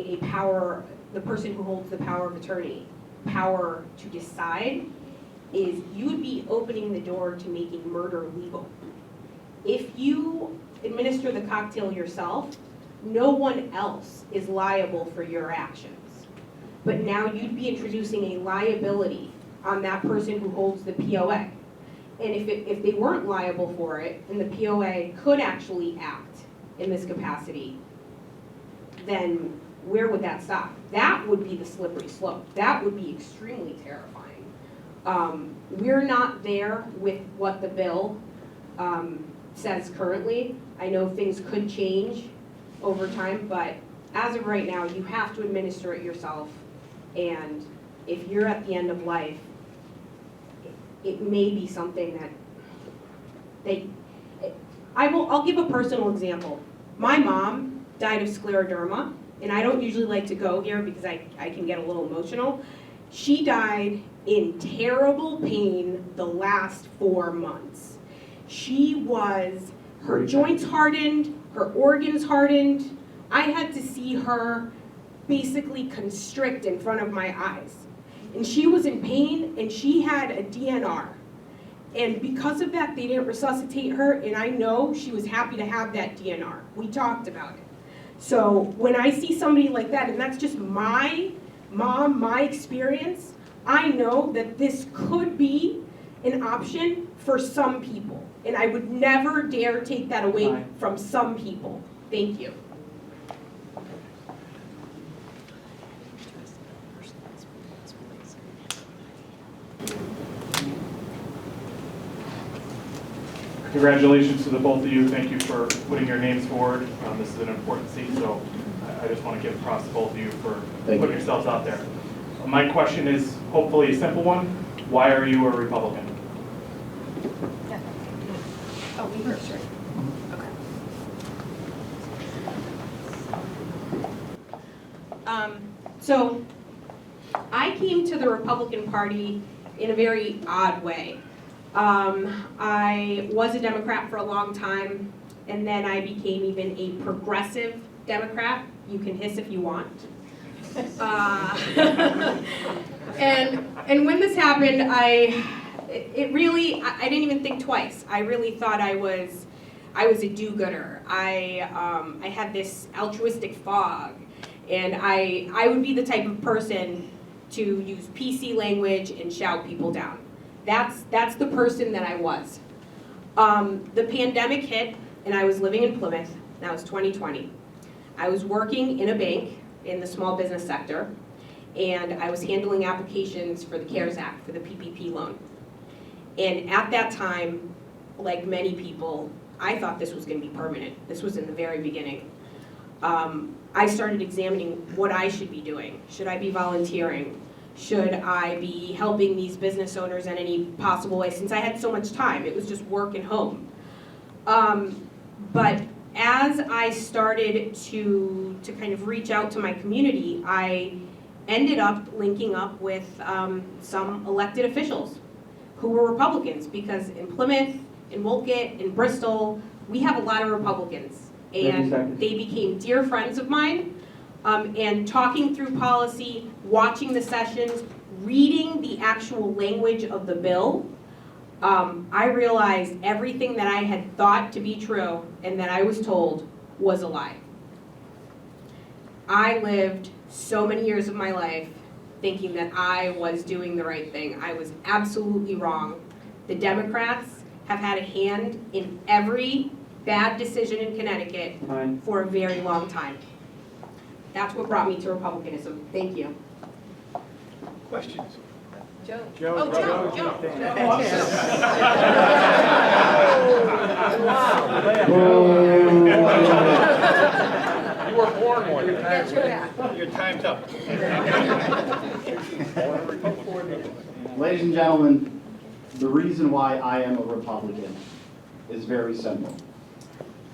the person who holds the power of attorney, power to decide, is you would be opening the door to making murder legal. If you administer the cocktail yourself, no one else is liable for your actions. But now you'd be introducing a liability on that person who holds the POA. And if they weren't liable for it, and the POA could actually act in this capacity, then where would that stop? That would be the slippery slope. That would be extremely terrifying. We're not there with what the bill says currently. I know things could change over time, but as of right now, you have to administer it yourself. And if you're at the end of life, it may be something that I'll give a personal example. My mom died of scleroderma, and I don't usually like to go here because I can get a little emotional. She died in terrible pain the last 4 months. Her joints hardened, her organs hardened. I had to see her basically constrict in front of my eyes. And she was in pain, and she had a DNR. And because of that, they didn't resuscitate her, and I know she was happy to have that DNR. We talked about it. So when I see somebody like that, and that's just my mom, my experience, I know that this could be an option for some people. And I would never dare take that away from some people. Thank you. Congratulations to the both of you. Thank you for putting your names forward. This is an important seat, so I just want to give props to both of you for putting yourselves out there. My question is hopefully a simple one. Why are you a Republican? Oh, we first, right? Okay. So I came to the Republican Party in a very odd way. I was a Democrat for a long time, and then I became even a progressive Democrat. You can hiss if you want. And when this happened, I didn't even think twice. I really thought I was a do-gooder. I had this altruistic fog, and I would be the type of person to use PC language and shout people down. That's the person that I was. The pandemic hit, and I was living in Plymouth. That was 2020. I was working in a bank in the small business sector, and I was handling applications for the CARES Act, for the PPP loan. And at that time, like many people, I thought this was going to be permanent. This was in the very beginning. I started examining what I should be doing. Should I be volunteering? Should I be helping these business owners in any possible way? Since I had so much time, it was just work and home. But as I started to kind of reach out to my community, I ended up linking up with some elected officials who were Republicans, because in Plymouth, in Wolcott, in Bristol, we have a lot of Republicans. And they became dear friends of mine. And talking through policy, watching the sessions, reading the actual language of the bill, I realized everything that I had thought to be true and that I was told was a lie. I lived so many years of my life thinking that I was doing the right thing. I was absolutely wrong. The Democrats have had a hand in every bad decision in Connecticut for a very long time. That's what brought me to Republicanism. Thank you. Questions? Joe. Joe. You were born one. Your time's up. Ladies and gentlemen, the reason why I am a Republican is very simple.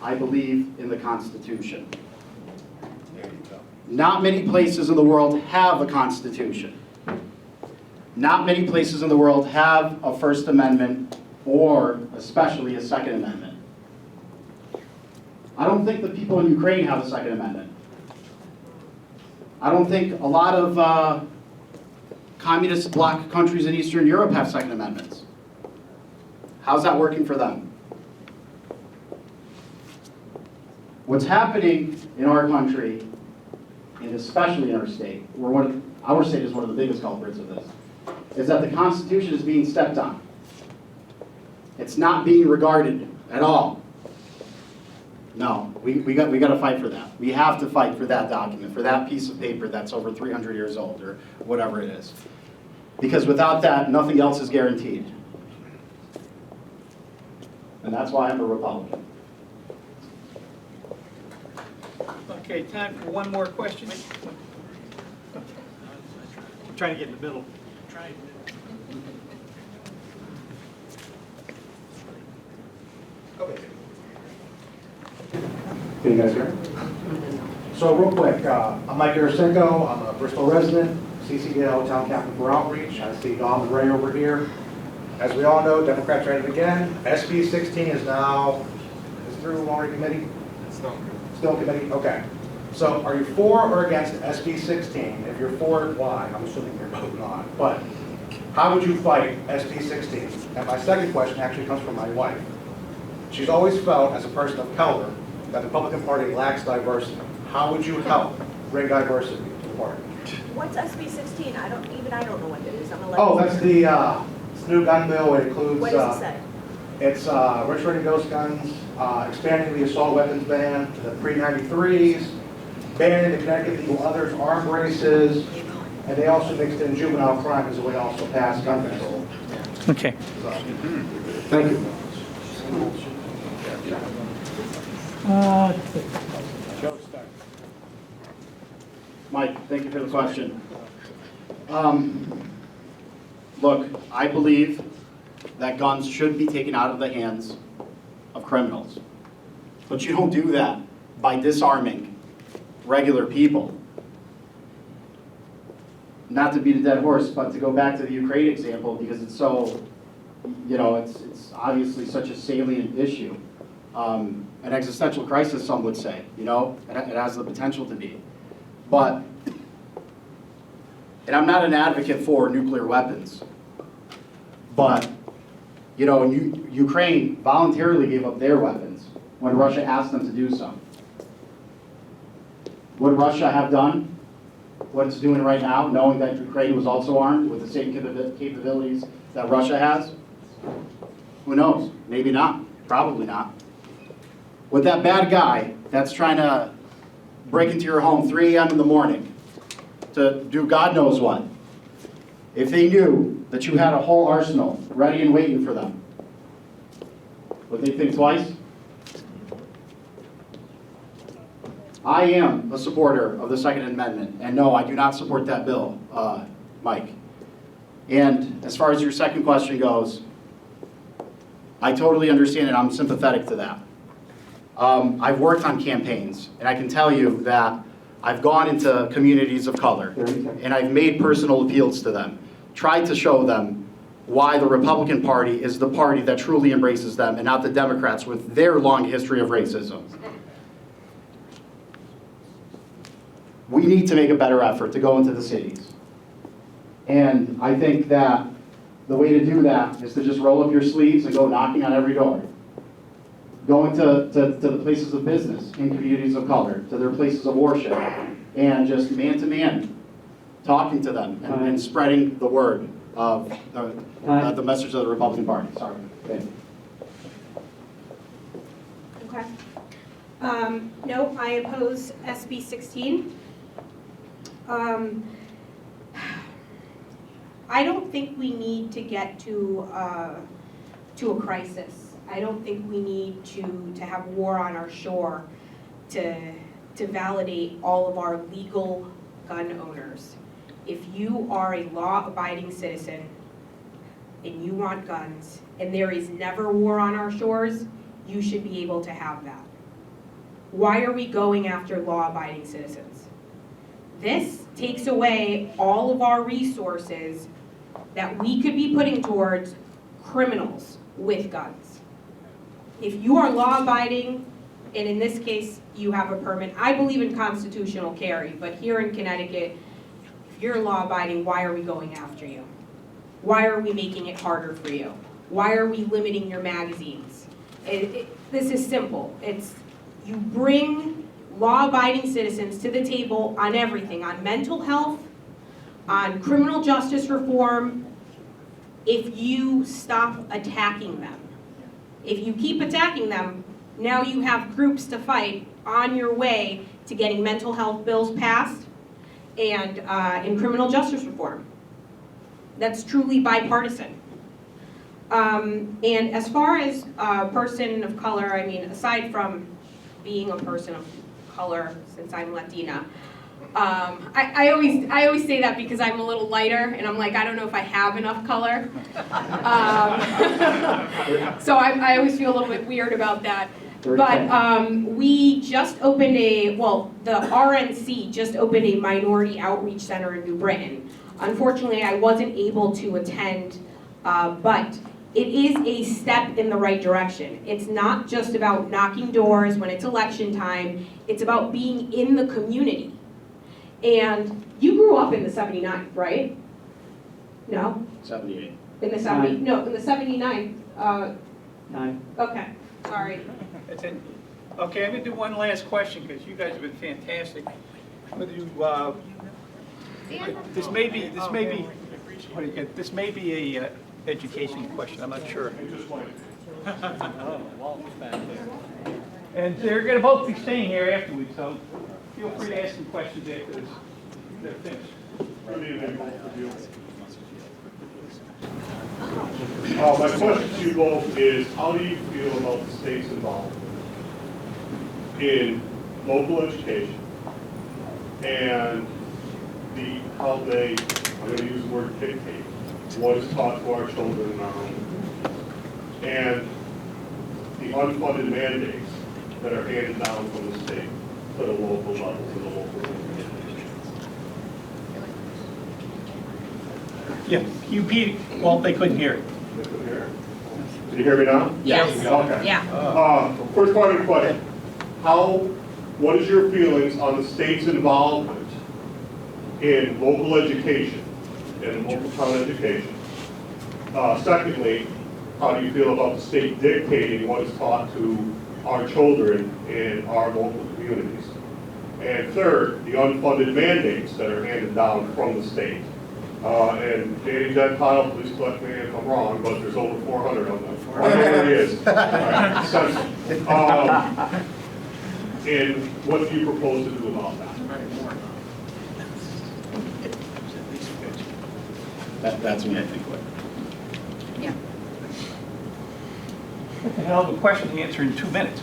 I believe in the Constitution. Not many places in the world have a Constitution. Not many places in the world have a First Amendment, or especially a Second Amendment. I don't think the people in Ukraine have a Second Amendment. I don't think a lot of communist bloc countries in Eastern Europe have Second Amendments. How's that working for them? What's happening in our country, and especially in our state, our state is one of the biggest culprits of this, is that the Constitution is being stepped on. It's not being regarded at all. No, we got to fight for that. We have to fight for that document, for that piece of paper that's over 300 years old, or whatever it is. Because without that, nothing else is guaranteed. And that's why I'm a Republican. Okay, time for one more question. I'm trying to get in the middle. Okay. Can you guys hear? So real quick, I'm Mike Arasenko. I'm a Bristol resident, CCDL Town Captain for Outreach. I see Dom and Ray over here. As we all know, Democrats are at it again. SB 16 is now, is through Lowry Committee? Still in committee? Okay. So are you for or against SB 16? If you're for, why? I'm assuming you're voting on it. But how would you fight SB 16? And my second question actually comes from my wife. She's always felt, as a person of color, that the Republican Party lacks diversity. How would you help bring diversity to the party? What's SB 16? I don't know what it is. I'm 11. Oh, that's the it's the new gun bill. It includes. What does it say? It's registered ghost guns, expanding the assault weapons ban to the pre-93s, banning the Connecticut legal others arm races, and they also mixed in juvenile crime as a way to also pass gun control. Okay. So, thank you. Mike, thank you for the question. Look, I believe that guns should be taken out of the hands of criminals. But you don't do that by disarming regular people. Not to beat a dead horse, but to go back to the Ukraine example, because it's so, it's obviously such a salient issue. An existential crisis, some would say, it has the potential to be. But, and I'm not an advocate for nuclear weapons, but, Ukraine voluntarily gave up their weapons when Russia asked them to do so. Would Russia have done what it's doing right now, knowing that Ukraine was also armed with the same capabilities that Russia has? Who knows? Maybe not. Probably not. With that bad guy that's trying to break into your home 3 a.m. in the morning to do God knows what, if they knew that you had a whole arsenal ready and waiting for them, would they think twice? I am a supporter of the Second Amendment, and no, I do not support that bill, Mike. And as far as your second question goes, I totally understand and I'm sympathetic to that. I've worked on campaigns, and I can tell you that I've gone into communities of color, and I've made personal appeals to them, tried to show them why the Republican Party is the party that truly embraces them and not the Democrats with their long history of racism. We need to make a better effort to go into the cities. And I think that the way to do that is to just roll up your sleeves and go knocking on every door. Going to the places of business in communities of color, to their places of worship, and just man-to-man talking to them and spreading the word of the message of the Republican Party. Sorry. Okay. Okay. No, I oppose SB 16. I don't think we need to get to a crisis. I don't think we need to have war on our shore to validate all of our legal gun owners. If you are a law-abiding citizen and you want guns, and there is never war on our shores, you should be able to have that. Why are we going after law-abiding citizens? This takes away all of our resources that we could be putting towards criminals with guns. If you are law-abiding, and in this case, you have a permit, I believe in constitutional carry, but here in Connecticut, if you're law-abiding, why are we going after you? Why are we making it harder for you? Why are we limiting your magazines? This is simple. It's you bring law-abiding citizens to the table on everything, on mental health, on criminal justice reform, if you stop attacking them. If you keep attacking them, now you have groups to fight on your way to getting mental health bills passed and in criminal justice reform. That's truly bipartisan. And as far as a person of color, I mean, aside from being a person of color, since I'm Latina, I always say that because I'm a little lighter, and I'm like, I don't know if I have enough color. So I always feel a little bit weird about that. But we just opened the RNC just opened a minority outreach center in New Britain. Unfortunately, I wasn't able to attend, but it is a step in the right direction. It's not just about knocking doors when it's election time. It's about being in the community. And you grew up in the 79, right? No? 78. In the 70, no, in the 79. 9. Okay, sorry. That's it. Okay, I'm gonna do one last question, because you guys have been fantastic. I'm gonna do, this may be a education question, I'm not sure. And they're gonna both be staying here afterwards, so feel free to ask some questions after they're finished. My question to you both is, how do you feel about the state's involvement in local education and how they, I'm going to use the word dictate, what is taught to our children in our home, and the unfunded mandates that are handed down from the state to the local level, to the local level? Yeah, you repeat, well, they couldn't hear it. Can you hear me now? Yes. Okay. Yeah. First part of the question, what is your feelings on the state's involvement in local education, in local town education? Secondly, how do you feel about the state dictating what is taught to our children in our local communities? And third, the unfunded mandates that are handed down from the state. And Danny Gentile, please correct me if I'm wrong, but there's over 400 of them. I know where he is. And what do you propose to do about that? That's me, I think. Yeah. What the hell of a question to answer in 2 minutes?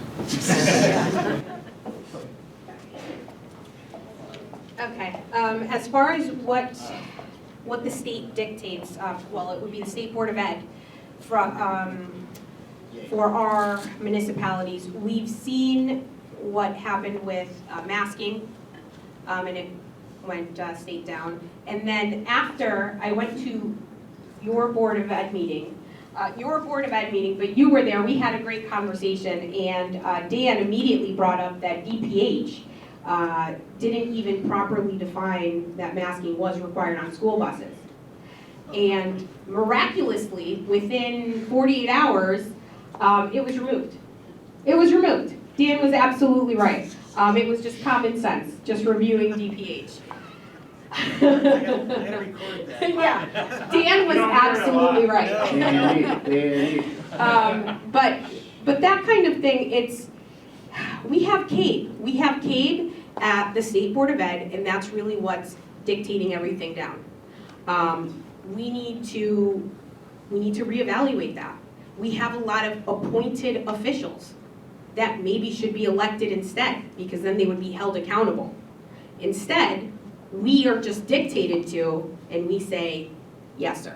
Okay, as far as what the state dictates, well, it would be the State Board of Ed for our municipalities. We've seen what happened with masking, and it went state down. And then after I went to your Board of Ed meeting, but you were there, we had a great conversation, and Dan immediately brought up that DPH didn't even properly define that masking was required on school buses. And miraculously, within 48 hours, it was removed. It was removed. Dan was absolutely right. It was just common sense, just reviewing DPH. I gotta record that. Yeah, Dan was absolutely right. But that kind of thing, we have CABE. We have CABE at the State Board of Ed, and that's really what's dictating everything down. We need to reevaluate that. We have a lot of appointed officials that maybe should be elected instead, because then they would be held accountable. Instead, we are just dictated to, and we say, yes, sir.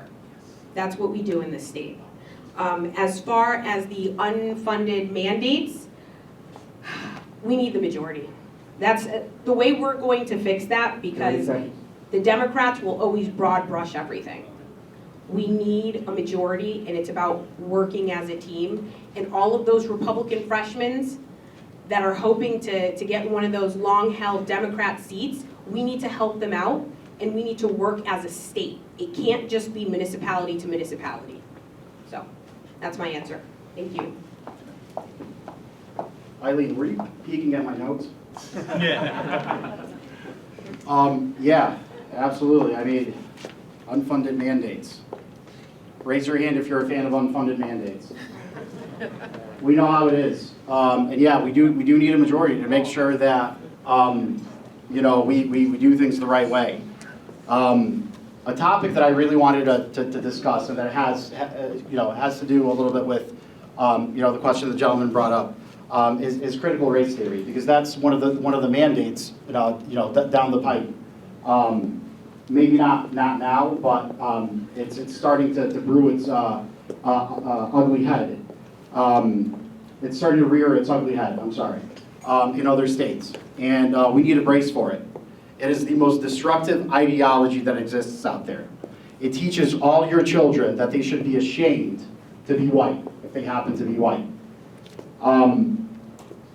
That's what we do in this state. As far as the unfunded mandates, we need the majority. That's the way we're going to fix that, because the Democrats will always broad brush everything. We need a majority, and it's about working as a team. And all of those Republican freshmen that are hoping to get one of those long-held Democrat seats, we need to help them out, and we need to work as a state. It can't just be municipality to municipality. So that's my answer. Thank you. Eileen, were you peeking at my notes? Yeah. Yeah, absolutely. I mean, unfunded mandates. Raise your hand if you're a fan of unfunded mandates. We know how it is. And yeah, we do need a majority to make sure that we do things the right way. A topic that I really wanted to discuss, and that has to do a little bit with the question the gentleman brought up, is critical race theory, because that's one of the mandates down the pipe. Maybe not now, but it's starting to brew its ugly head. It's starting to rear its ugly head, I'm sorry, in other states. And we need a brace for it. It is the most destructive ideology that exists out there. It teaches all your children that they should be ashamed to be white, if they happen to be white.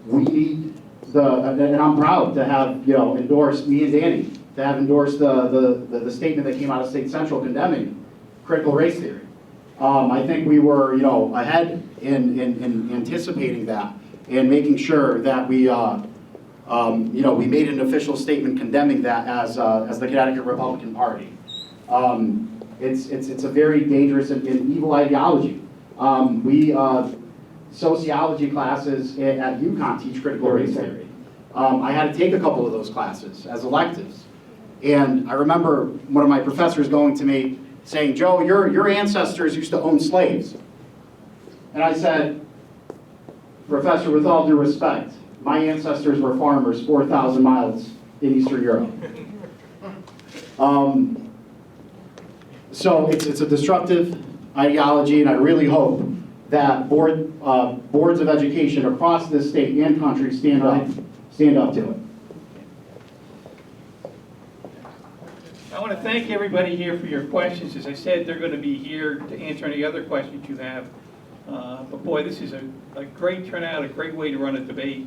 We need and I'm proud to have endorsed, me and Danny, to have endorsed the statement that came out of State Central condemning critical race theory. I think we were ahead in anticipating that and making sure that we we made an official statement condemning that as the Connecticut Republican Party. It's a very dangerous and evil ideology. Sociology classes at UConn teach critical race theory. I had to take a couple of those classes as electives. And I remember one of my professors going to me saying, Joe, your ancestors used to own slaves. And I said, Professor, with all due respect, my ancestors were farmers 4,000 miles in Eastern Europe. So it's a disruptive ideology, and I really hope that boards of education across this state and country stand up to it. I want to thank everybody here for your questions. As I said, they're going to be here to answer any other questions you have. But boy, this is a great turnout, a great way to run a debate.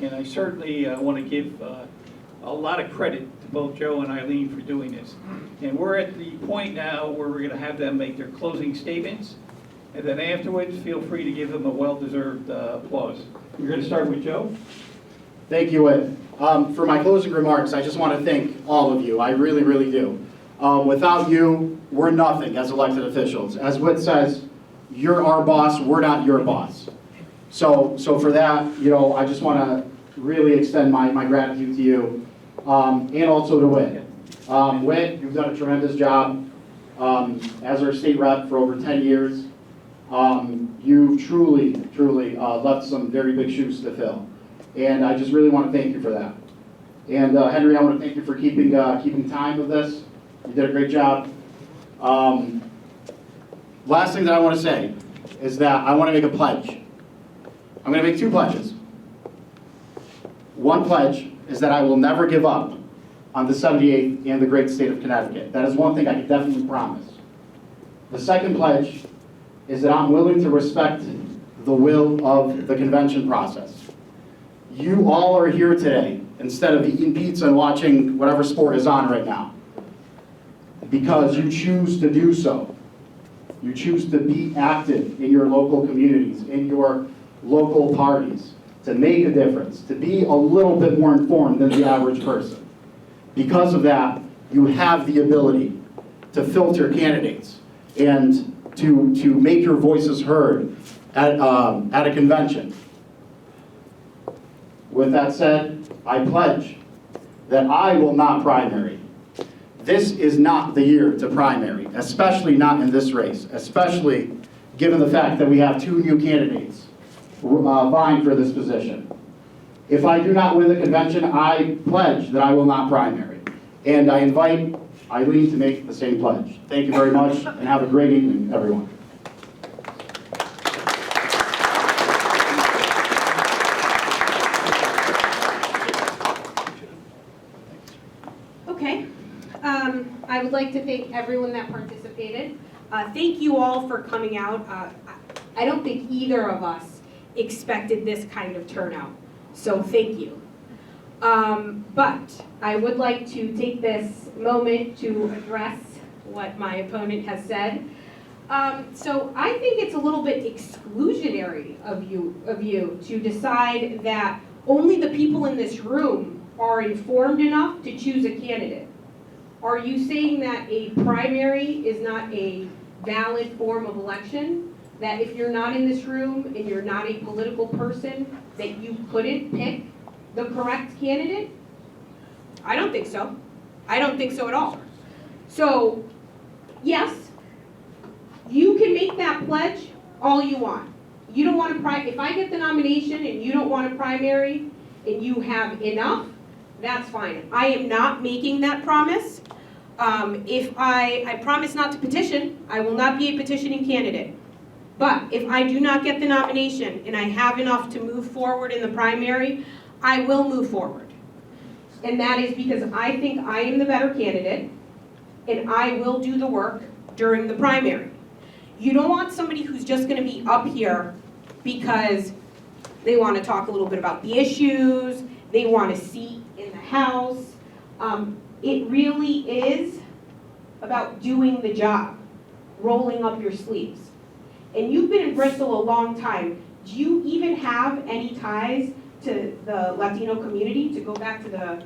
And I certainly want to give a lot of credit to both Joe and Eileen for doing this. And we're at the point now where we're going to have them make their closing statements. And then afterwards, feel free to give them a well-deserved applause. We're going to start with Joe. Thank you, Whit. For my closing remarks, I just want to thank all of you. I really, really do. Without you, we're nothing as elected officials. As Whit says, you're our boss, we're not your boss. So for that, I just want to really extend my gratitude to you, and also to Whit. Whit, you've done a tremendous job as our state rep for over 10 years. You've truly left some very big shoes to fill. And I just really want to thank you for that. And Henry, I want to thank you for keeping time with this. You did a great job. Last thing that I want to say is that I want to make a pledge. I'm going to make two pledges. One pledge is that I will never give up on the 78th and the great state of Connecticut. That is one thing I can definitely promise. The second pledge is that I'm willing to respect the will of the convention process. You all are here today instead of eating pizza and watching whatever sport is on right now, because you choose to do so. You choose to be active in your local communities, in your local parties, to make a difference, to be a little bit more informed than the average person. Because of that, you have the ability to filter candidates and to make your voices heard at a convention. With that said, I pledge that I will not primary. This is not the year to primary, especially not in this race, especially given the fact that we have two new candidates vying for this position. If I do not win the convention, I pledge that I will not primary. And I invite Eileen to make the same pledge. Thank you very much, and have a great evening, everyone. Okay. I would like to thank everyone that participated. Thank you all for coming out. I don't think either of us expected this kind of turnout, so thank you. But I would like to take this moment to address what my opponent has said. So I think it's a little bit exclusionary of you to decide that only the people in this room are informed enough to choose a candidate. Are you saying that a primary is not a valid form of election? That if you're not in this room and you're not a political person, that you couldn't pick the correct candidate? I don't think so. I don't think so at all. So, yes, you can make that pledge all you want. You don't want to if I get the nomination and you don't want a primary and you have enough, that's fine. I am not making that promise. If I promise not to petition, I will not be a petitioning candidate. But if I do not get the nomination and I have enough to move forward in the primary, I will move forward. And that is because I think I am the better candidate and I will do the work during the primary. You don't want somebody who's just going to be up here because they want to talk a little bit about the issues, they want a seat in the House. It really is about doing the job, rolling up your sleeves. And you've been in Bristol a long time. Do you even have any ties to the Latino community, to go back to the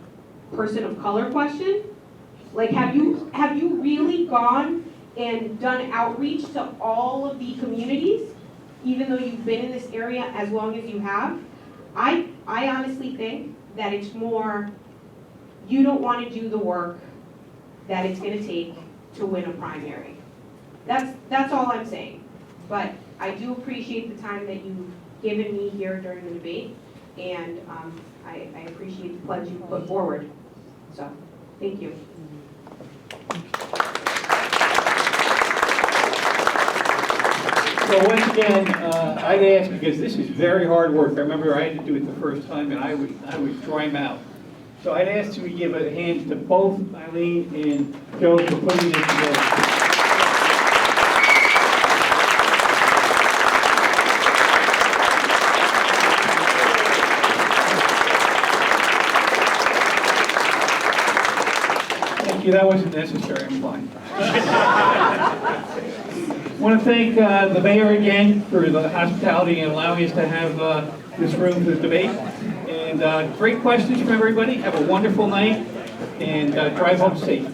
person of color question? Like, have you really gone and done outreach to all of the communities, even though you've been in this area as long as you have? I honestly think that it's more, you don't want to do the work that it's going to take to win a primary. That's all I'm saying. But I do appreciate the time that you've given me here during the debate, and I appreciate the pledge you put forward. So, thank you. So once again, I'd ask, because this is very hard work. I remember I had to do it the first time, and I would dry mouth. So I'd ask that we give a hand to both Eileen and Joe for putting this together. Thank you, that wasn't necessary, I'm fine. I want to thank the mayor again for the hospitality and allowing us to have this room for the debate. And great questions from everybody. Have a wonderful night and drive home safe.